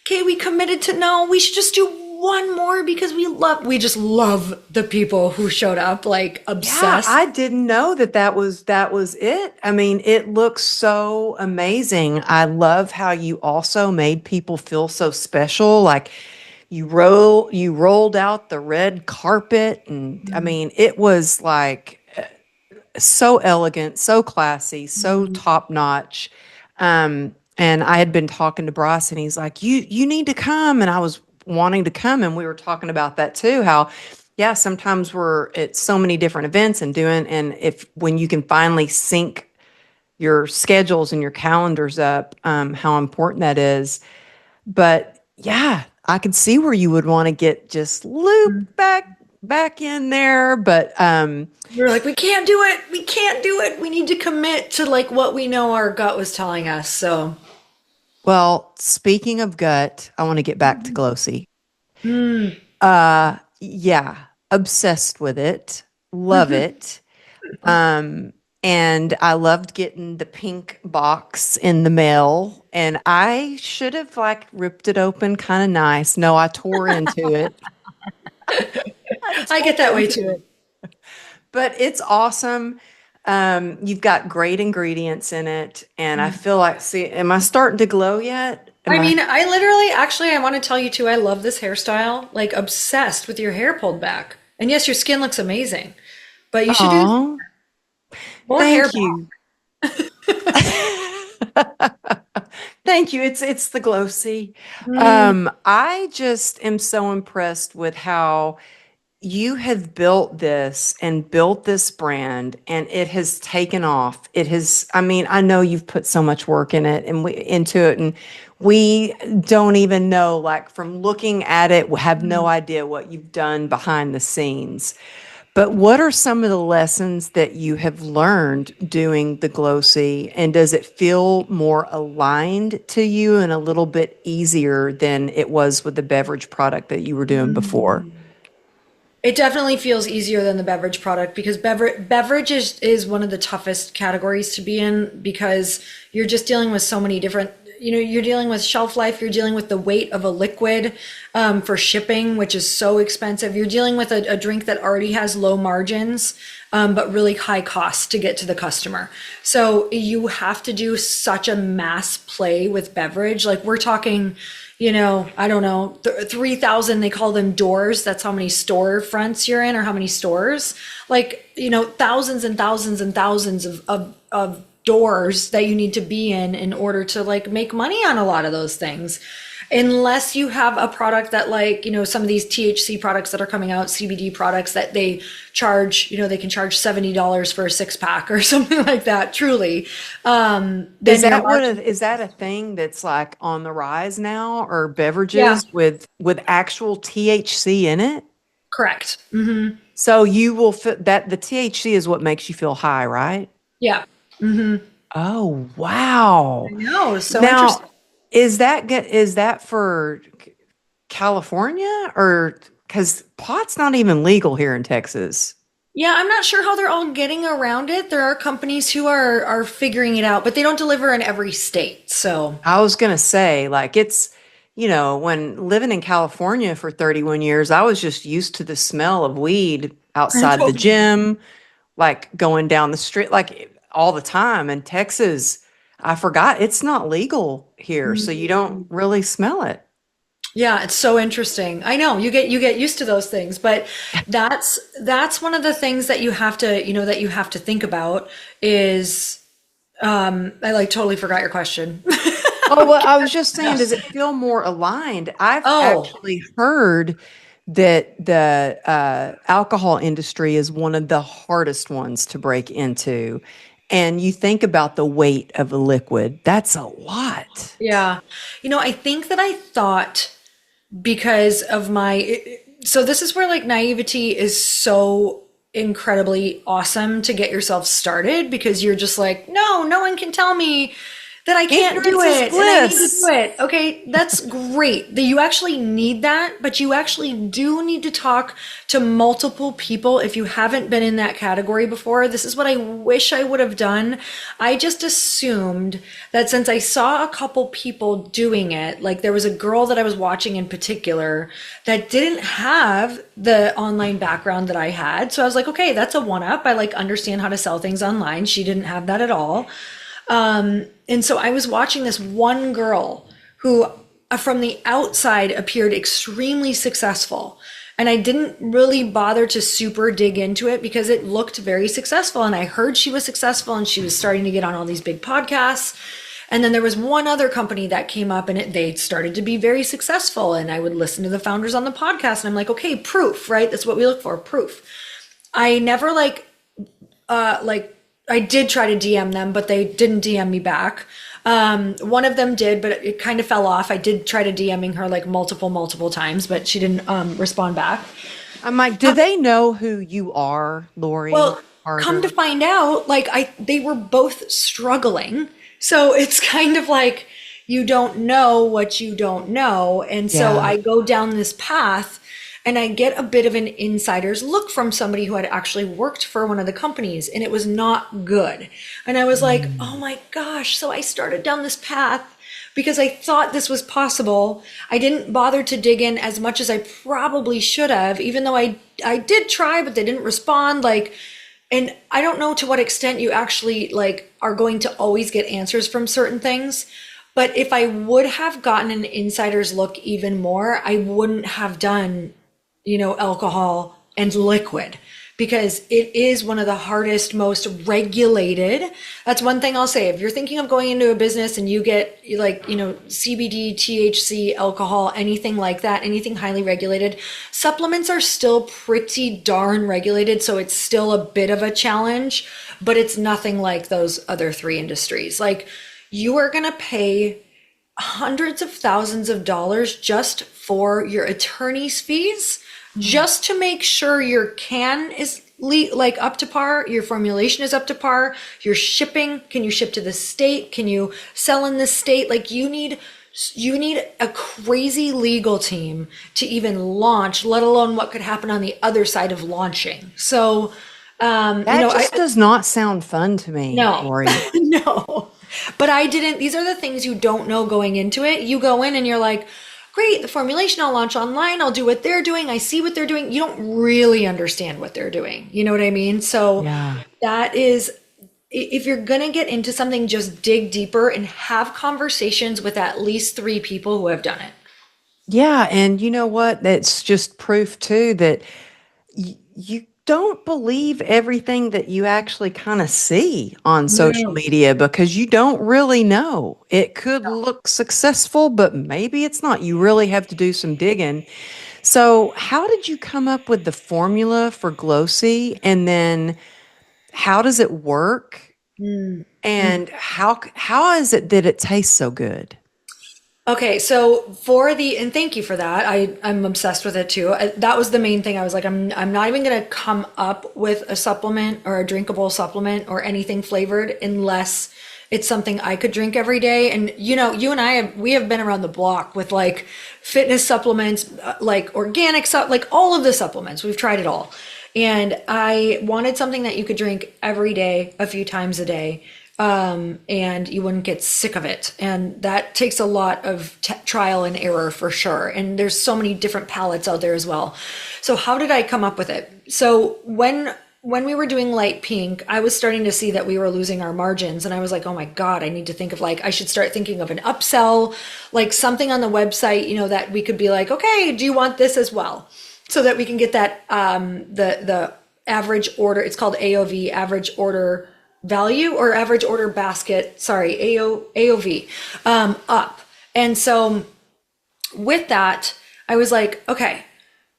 okay, we committed to no, we should just do one more because we just love the people who showed up, like Yeah, obsessed. I didn't know that was it. I mean, it looks so amazing. I love how you also made people feel so special. Like you rolled out the red carpet, and I mean, it was like so elegant, so classy, so top notch. And I had been talking to Bryce, and he's like, "You need to come," and I was wanting to come, and we were talking about that too. How, yeah, sometimes we're at so many different events and doing, and if when you can finally sync your schedules and your calendars up, how important that is. But yeah, I could see where you would want to get just looped back in there, but We were like, we can't do it. We can't do it. We need to commit to like what we know our gut was telling us. So, well, speaking of gut, I want to get back to Glossy. mm. Yeah, obsessed with it. Love it. Um, and I loved getting the pink box in the mail, and I should have like ripped it open kind of nice. No, I tore into it. I I tore get that way into too. it. But it's awesome. You've got great ingredients in it, and I feel like, see, am I starting to glow yet? Am I I? mean, I literally, actually, I want to tell you too, I love this hairstyle. Like, obsessed with your hair pulled back. And yes, your skin looks amazing, but you should do Oh, more hair thank back. you. Thank you. It's the Glossy. Mm, I just am so impressed with how you have built this and built this brand and it has taken off. It has, I mean, I know you've put so much work in it and into it, and we don't even know, like from looking at it, we have no idea what you've done behind the scenes. But what are some of the lessons that you have learned doing the Glossy? And does it feel more aligned to you and a little bit easier than it was with the beverage product that you were doing before? It definitely feels easier than the beverage product because beverage is one of the toughest categories to be in because you're just dealing with so many different, you're dealing with shelf life, you're dealing with the weight of a liquid for shipping, which is so expensive. You're dealing with a drink that already has low margins, but really high costs to get to the customer. So you have to do such a mass play with beverage. Like we're talking, I don't know, 3,000, they call them doors. That's how many store fronts you're in or how many stores. Like, thousands and thousands and thousands of doors that you need to be in order to like make money on a lot of those things. Unless you have a product that like, some of these THC products that are coming out, CBD products that they charge, they can charge $70 for a 6-pack or something like that, truly. Is Then you're, is that a thing that's like on the rise now, or yeah, beverages with actual THC in it? correct. So you will fit that the THC is what makes you feel high, right? Yeah. Oh, wow. I know. So Now, interesting. is that for California, or because pot's not even legal here in Texas? Yeah, I'm not sure how they're all getting around it. There are companies who are figuring it out, but they don't deliver in every state. So I was gonna say, like, when living in California for 31 years, I was just used to the smell of weed outside the gym, like going down the street, like all the time. In Texas, I forgot it's not legal here, so you don't really smell it. yeah, it's so interesting. I know you get used to those things, but that's one of the things that you have to, that you have to think about is I like totally forgot your question. Oh, well, I was just saying, does it feel more aligned? I've Oh, actually heard that the alcohol industry is one of the hardest ones to break into. And you think about the weight of a liquid, that's a lot. yeah. I think that I thought because of so this is where like naivety is so incredibly awesome to get yourself started because you're just like, no one can tell me that I can't do Ignorance is it and I need to do bliss. it. Okay, that's great that you actually need that, but you actually do need to talk to multiple people if you haven't been in that category before. This is what I wish I would have done. I just assumed that since I saw a couple people doing it, like there was a girl that I was watching in particular that didn't have the online background that I had. So I was like, okay, that's a one up. I like understand how to sell things online. She didn't have that at all. And so I was watching this one girl who, from the outside, appeared extremely successful. And I didn't really bother to super dig into it because it looked very successful. And I heard she was successful and she was starting to get on all these big podcasts. And then there was one other company that came up and they started to be very successful. And I would listen to the founders on the podcast and I'm like, okay, proof, right? That's what we look for, proof. I never I did try to DM them, but they didn't DM me back. One of them did, but it kind of fell off. I did try to DMing her like multiple times, but she didn't respond back. I'm like, do they know who you are, Lori Well, come to Harder? find out, they were both struggling. So it's kind of like you don't know what you don't know. And so Yeah. I go down this path and I get a bit of an insider's look from somebody who had actually worked for one of the companies and it was not good. And I was like, oh my gosh. So I started down this path because I thought this was possible. I didn't bother to dig in as much as I probably should have, even though I did try, but they didn't respond. And I don't know to what extent you actually are going to always get answers from certain things. But if I would have gotten an insider's look even more, I wouldn't have done, alcohol and liquid because it is one of the hardest, most regulated. That's one thing I'll say. If you're thinking of going into a business and you get like, CBD, THC, alcohol, anything like that, anything highly regulated, supplements are still pretty darn regulated. So it's still a bit of a challenge, but it's nothing like those other three industries. Like, you are going to pay hundreds of thousands of dollars just for your attorney's fees, just to make sure your can is like up to par, your formulation is up to par, your shipping, can you ship to the state, can you sell in the state? Like, you need a crazy legal team to even launch, let alone what could happen on the other side of launching. So That does not sound fun to me, no. Lori. No, but I didn't. These are the things you don't know going into it. You go in and you're like, great, the formulation, I'll launch online. I'll do what they're doing. I see what they're doing. You don't really understand what they're doing. You know what I mean? So that is, if you're going to get into something, just dig deeper and have conversations with at least 3 people who have done it. Yeah. And you know what? That's just proof too that you don't believe everything that you actually kind of see on social media, because you don't really know. It could look successful, but maybe it's not. You really have to do some digging. So, how did you come up with the formula for Glossy? And then how does it work? And how is it that it tastes so good? Okay, so and thank you for that. I'm obsessed with it too. That was the main thing. I was like, I'm not even going to come up with a supplement or a drinkable supplement or anything flavored unless it's something I could drink every day. And you and we have been around the block with like fitness supplements, like organic like all of the supplements. We've tried it all. And I wanted something that you could drink every day, a few times a day. And you wouldn't get sick of it. And that takes a lot of trial and error for sure. And there's so many different palettes out there as well. So how did I come up with it? So when we were doing light pink, I was starting to see that we were losing our margins. And I was like, oh my God, I need to think of I should start thinking of an upsell, like something on the website, that we could be like, okay, do you want this as well? So that we can get that, the average order, it's called AOV, average order value, or average order basket, sorry, AOV, up. And so with that, I was like, okay,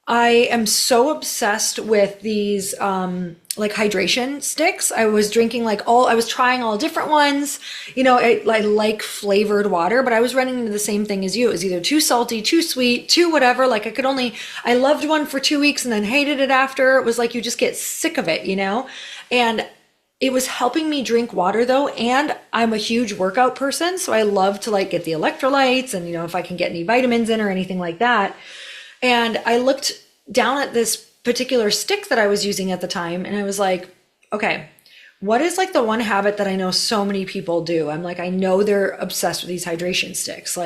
I am so obsessed with these, like hydration sticks. I was drinking I was trying all different ones, I like flavored water, but I was running into the same thing as you. It was either too salty, too sweet, too whatever. I loved one for 2 weeks and then hated it after. It was like, you just get sick of it, and it was helping me drink water though. And I'm a huge workout person. So I love to get the electrolytes and, if I can get any vitamins in or anything like that. And I looked down at this particular stick that I was using at the time. And I was like, okay, what is the one habit that I know so many people do? I'm like, I know they're obsessed with these hydration sticks.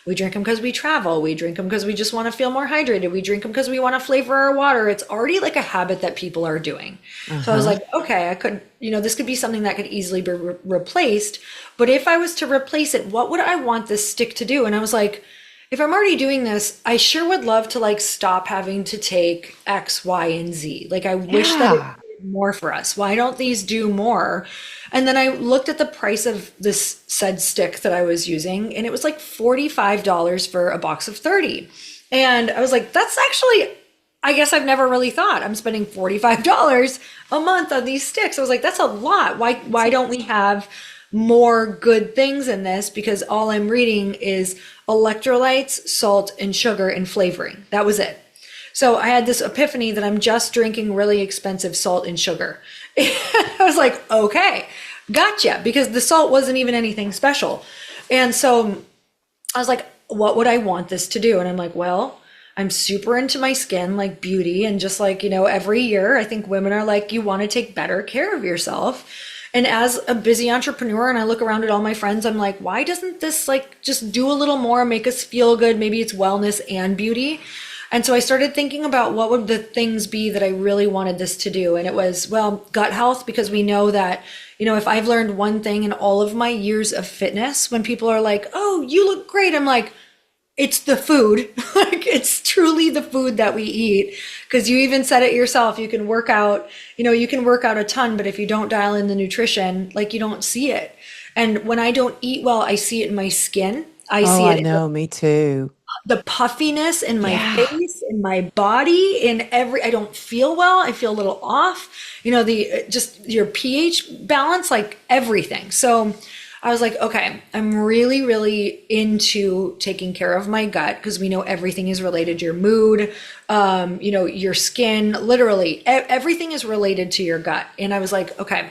We drink them because we travel. We drink them because we just want to feel more hydrated. We drink them because we want to flavor our water. It's already a habit that people are doing. So I was like, okay, I could, this could be something that could easily be replaced. But if I was to replace it, what would I want this stick to do? And I was like, if I'm already doing this, I sure would love to stop having to take X, Y, and Z. I wish that it did more for us. Why don't these do more? And then I looked at the price of this said stick that I was using, and it was $45 for a box of 30. And I was like, that's actually, I guess I've never really thought I'm spending $45 a month on these sticks. I was like, that's a lot. Why don't we have more good things in this? Because all I'm reading is electrolytes, salt, and sugar and flavoring. That was it. So I had this epiphany that I'm just drinking really expensive salt and sugar. I was like, okay, gotcha. Because the salt wasn't even anything special. And so I was like, what would I want this to do? And I'm like, well, I'm super into my skin, beauty. And just every year, I think women are you want to take better care of yourself. And as a busy entrepreneur, and I look around at all my friends, I'm like, why doesn't this just do a little more, make us feel good? Maybe it's wellness and beauty. And so I started thinking about what would the things be that I really wanted this to do. And it was, well, gut health, because we know that, if I've learned one thing in all of my years of fitness, when people are like, oh, you look great, I'm like, it's the food. Like it's truly the food that we eat. Because you even said it yourself, you can work out, you can work out a ton, but if you don't dial in the nutrition, like you don't see it. And when I don't eat well, I see it in my skin. I Oh, see I it in know, me too. the puffiness in my Yeah. face, in my body, I don't feel well. I feel a little off, just your pH balance, like everything. So I was like, okay, I'm really, really into taking care of my gut because we know everything is related to your mood, your skin, literally everything is related to your gut. And I was like, okay,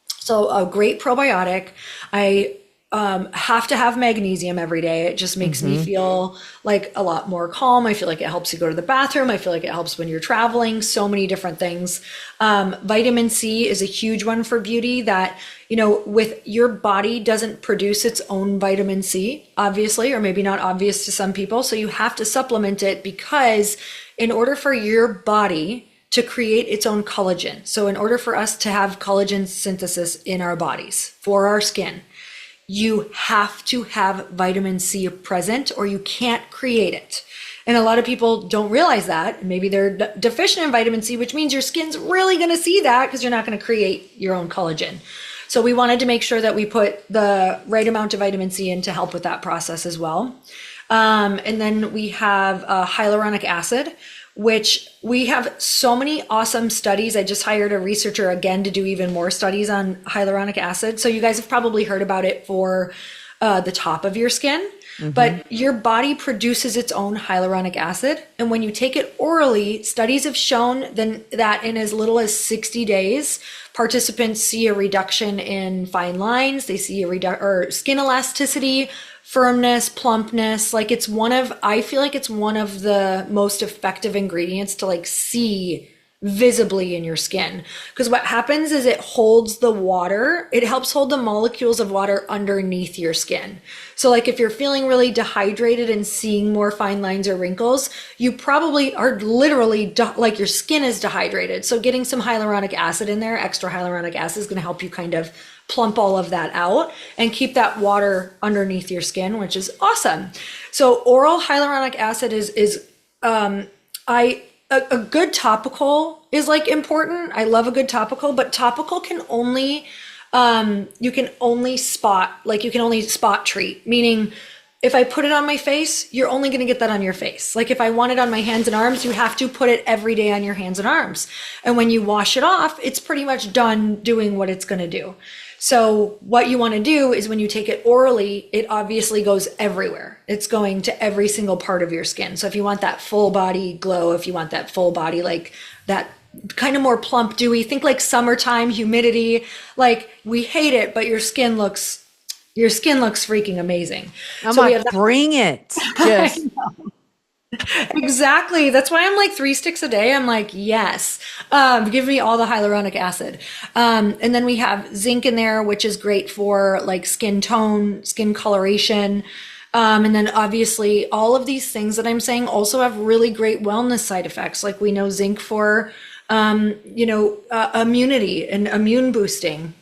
so a great probiotic. I have to have magnesium every day. It just makes me Hmm. feel like a lot more calm. I feel like it helps you go to the bathroom. I feel like it helps when you're traveling. So many different things. Vitamin C is a huge one for beauty that, with your body doesn't produce its own vitamin C, obviously, or maybe not obvious to some people. So you have to supplement it because in order for your body to create its own collagen. So in order for us to have collagen synthesis in our bodies for our skin, you have to have vitamin C present or you can't create it. And a lot of people don't realize that. Maybe they're deficient in vitamin C, which means your skin's really going to see that because you're not going to create your own collagen. So we wanted to make sure that we put the right amount of vitamin C in to help with that process as well. And then we have hyaluronic acid, which we have so many awesome studies. I just hired a researcher again to do even more studies on hyaluronic acid. So you guys have probably heard about it for the top of your skin, Hmm. but your body produces its own hyaluronic acid. And when you take it orally, studies have shown then that in as little as 60 days, participants see a reduction in fine lines. They see or skin elasticity, firmness, plumpness. Like I feel like it's one of the most effective ingredients to like see visibly in your skin. Because what happens is it holds the water, it helps hold the molecules of water underneath your skin. So like if you're feeling really dehydrated and seeing more fine lines or wrinkles, you probably are literally like your skin is dehydrated. So getting some hyaluronic acid in there, extra hyaluronic acid is going to help you kind of plump all of that out and keep that water underneath your skin, which is awesome. So oral hyaluronic acid is I a good topical is like important. I love a good topical, but topical can only you can only spot treat, meaning if I put it on my face, you're only going to get that on your face. Like if I want it on my hands and arms, you have to put it every day on your hands and arms. And when you wash it off, it's pretty much done doing what it's going to do. So what you want to do is when you take it orally, it obviously goes everywhere. It's going to every single part of your skin. So if you want that full body glow, if you want that full body, like that kind of more plump, dewy, think like summertime humidity, like we hate it, but your skin looks freaking amazing. I'm So we like, have that. bring it. Just Exactly. That's why I'm like 3 sticks a day. I'm like, yes, give me all the hyaluronic acid. And then we have zinc in there, which is great for like skin tone, skin coloration. And then obviously all of these things that I'm saying also have really great wellness side effects. Like we know zinc for, immunity and immune boosting.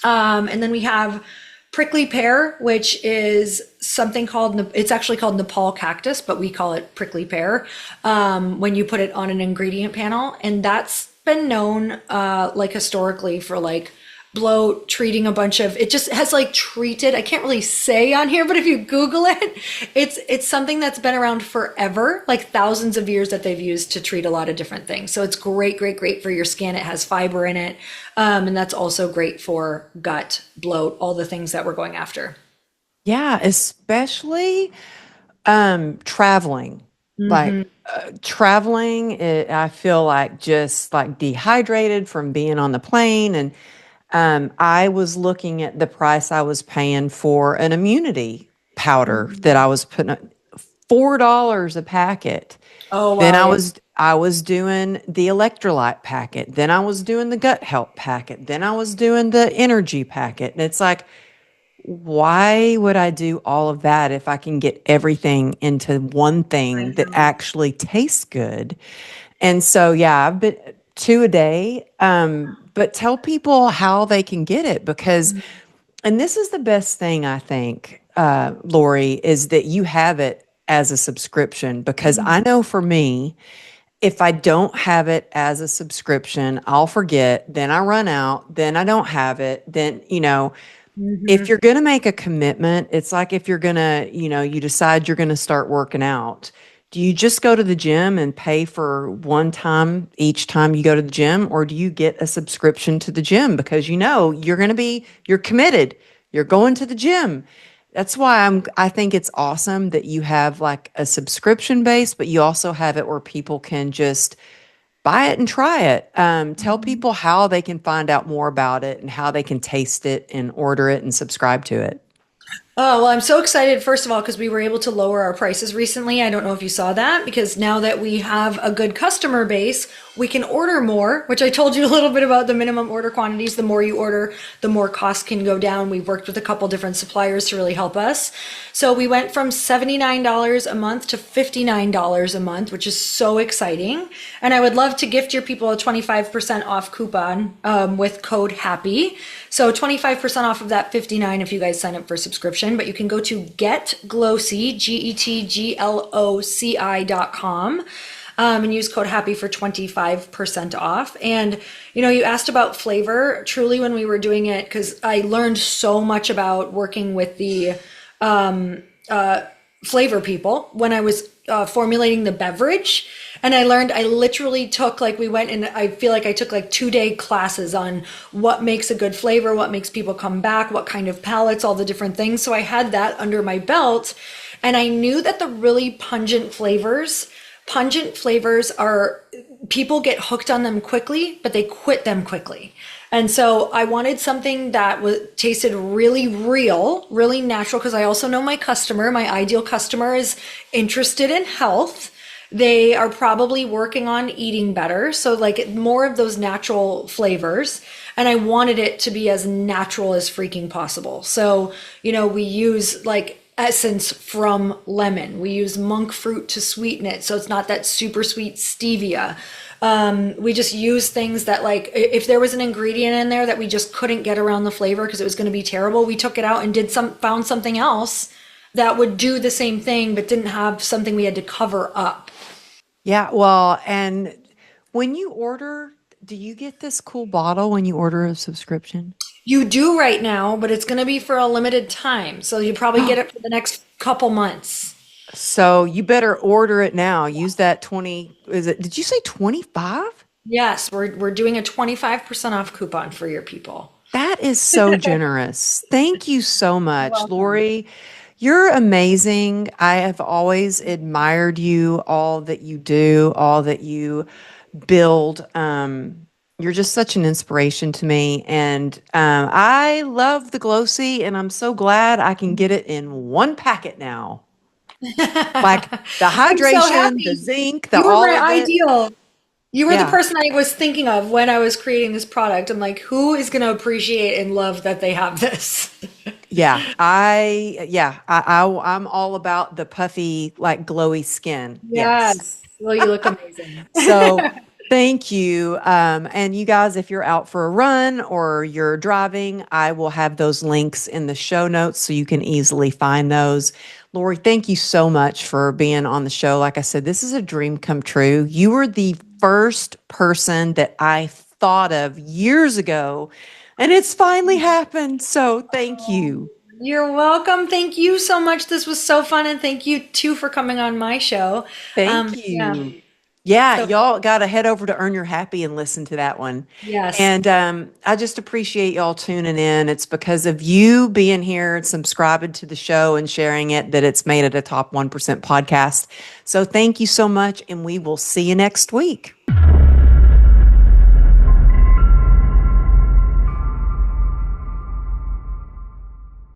And then we have prickly pear, which is something it's actually called Nepal cactus, but we call it prickly pear when you put it on an ingredient panel. And that's been known like historically for like bloat, treating a bunch of, it just has like treated, I can't really say on here, but if you Google it, it's something that's been around forever, like thousands of years that they've used to treat a lot of different things. So it's great, great, great for your skin. It has fiber in it. And that's also great for gut, bloat, all the things that we're going after. yeah, especially traveling. Like traveling, I feel like just like dehydrated from being on the plane. And I was looking at the price I was paying for an immunity powder that I was putting $4 a packet. Oh, Then wow. Yeah. I was doing the electrolyte packet. Then I was doing the gut health packet. Then I was doing the energy packet. And it's like, why would I do all of that if I can get everything into one I thing that know. actually tastes good? And so, yeah, I've been two a day. But tell people how they can get it because, and this is the best thing I think, Lori, is that you have it as a subscription, because I know for me, if I don't have it as a subscription, I'll forget, then I run out, then I don't have it, then, if Mhm. you're going to make a commitment, it's like if you're going to, you decide you're going to start working out. Do you just go to the gym and pay for one time each time you go to the gym, or do you get a subscription to the gym because you're committed, you're going to the gym? That's why I think it's awesome that you have like a subscription base, but you also have it where people can just buy it and try it. Tell Mhm. people how they can find out more about it and how they can taste it and order it and subscribe to it. Oh, well, I'm so excited, first of all, because we were able to lower our prices recently. I don't know if you saw that, because now that we have a good customer base, we can order more, which I told you a little bit about the minimum order quantities. The more you order, the more cost can go down. We've worked with a couple different suppliers to really help us. So we went from $79 a month to $59 a month, which is so exciting. And I would love to gift your people a 25% off coupon with code HAPPY. So 25% off of that 59 if you guys sign up for subscription, but you can go to getglossy, GETGLOCI.com, and use code HAPPY for 25% off. And, you asked about flavor. Truly, when we were doing it, because I learned so much about working with the flavor people when I was formulating the beverage. And I literally took, like, we went and I feel like I took like 2-day classes on what makes a good flavor, what makes people come back, what kind of palettes, all the different things. So I had that under my belt. And I knew that the really pungent flavors are, people get hooked on them quickly, but they quit them quickly. And so I wanted something that tasted really real, really natural, because I also know my customer, my ideal customer is interested in health. They are probably working on eating better. So like more of those natural flavors. And I wanted it to be as natural as freaking possible. So, we use like essence from lemon. We use monk fruit to sweeten it. So it's not that super sweet stevia. We just use things that, like, if there was an ingredient in there that we just couldn't get around the flavor because it was going to be terrible, we took it out and found something else that would do the same thing, but didn't have something we had to cover up. Yeah, well, and when you order, do you get this cool bottle when you order a subscription? You do right now, but it's going to be for a limited time. So you probably get it for the next couple months. So you better order it now. Use that 20, did you say 25? Yes, we're doing a 25% off coupon for your people. That is so generous. Thank you so You're much, welcome. Lori. You're amazing. I have always admired you, all that you do, all that you build. You're just such an inspiration to me. And I love the Glossy, and I'm so glad I can get it in one packet now. Like the I'm so hydration, the happy. zinc, the You were all my of it. ideal. You were the Yeah. person I was thinking of when I was creating this product. I'm like, who is going to appreciate and love that they have this? I'm all about the puffy, like glowy skin. Yes. Yes. Well, you look amazing. So thank you. And you guys, if you're out for a run or you're driving, I will have those links in the show notes so you can easily find those. Lori, thank you so much for being on the show. Like I said, this is a dream come true. You were the first person that I thought of years ago, and it's finally happened. So thank you. You're welcome. Thank you so much. This was so fun. And thank you too for coming on my show. Thank Yeah. you. Yeah, So, y'all got to head over to Earn Your Happy and listen to that one. yes. And I just appreciate y'all tuning in. It's because of you being here and subscribing to the show and sharing it that it's made it a top 1% podcast. So thank you so much. And we will see you next week.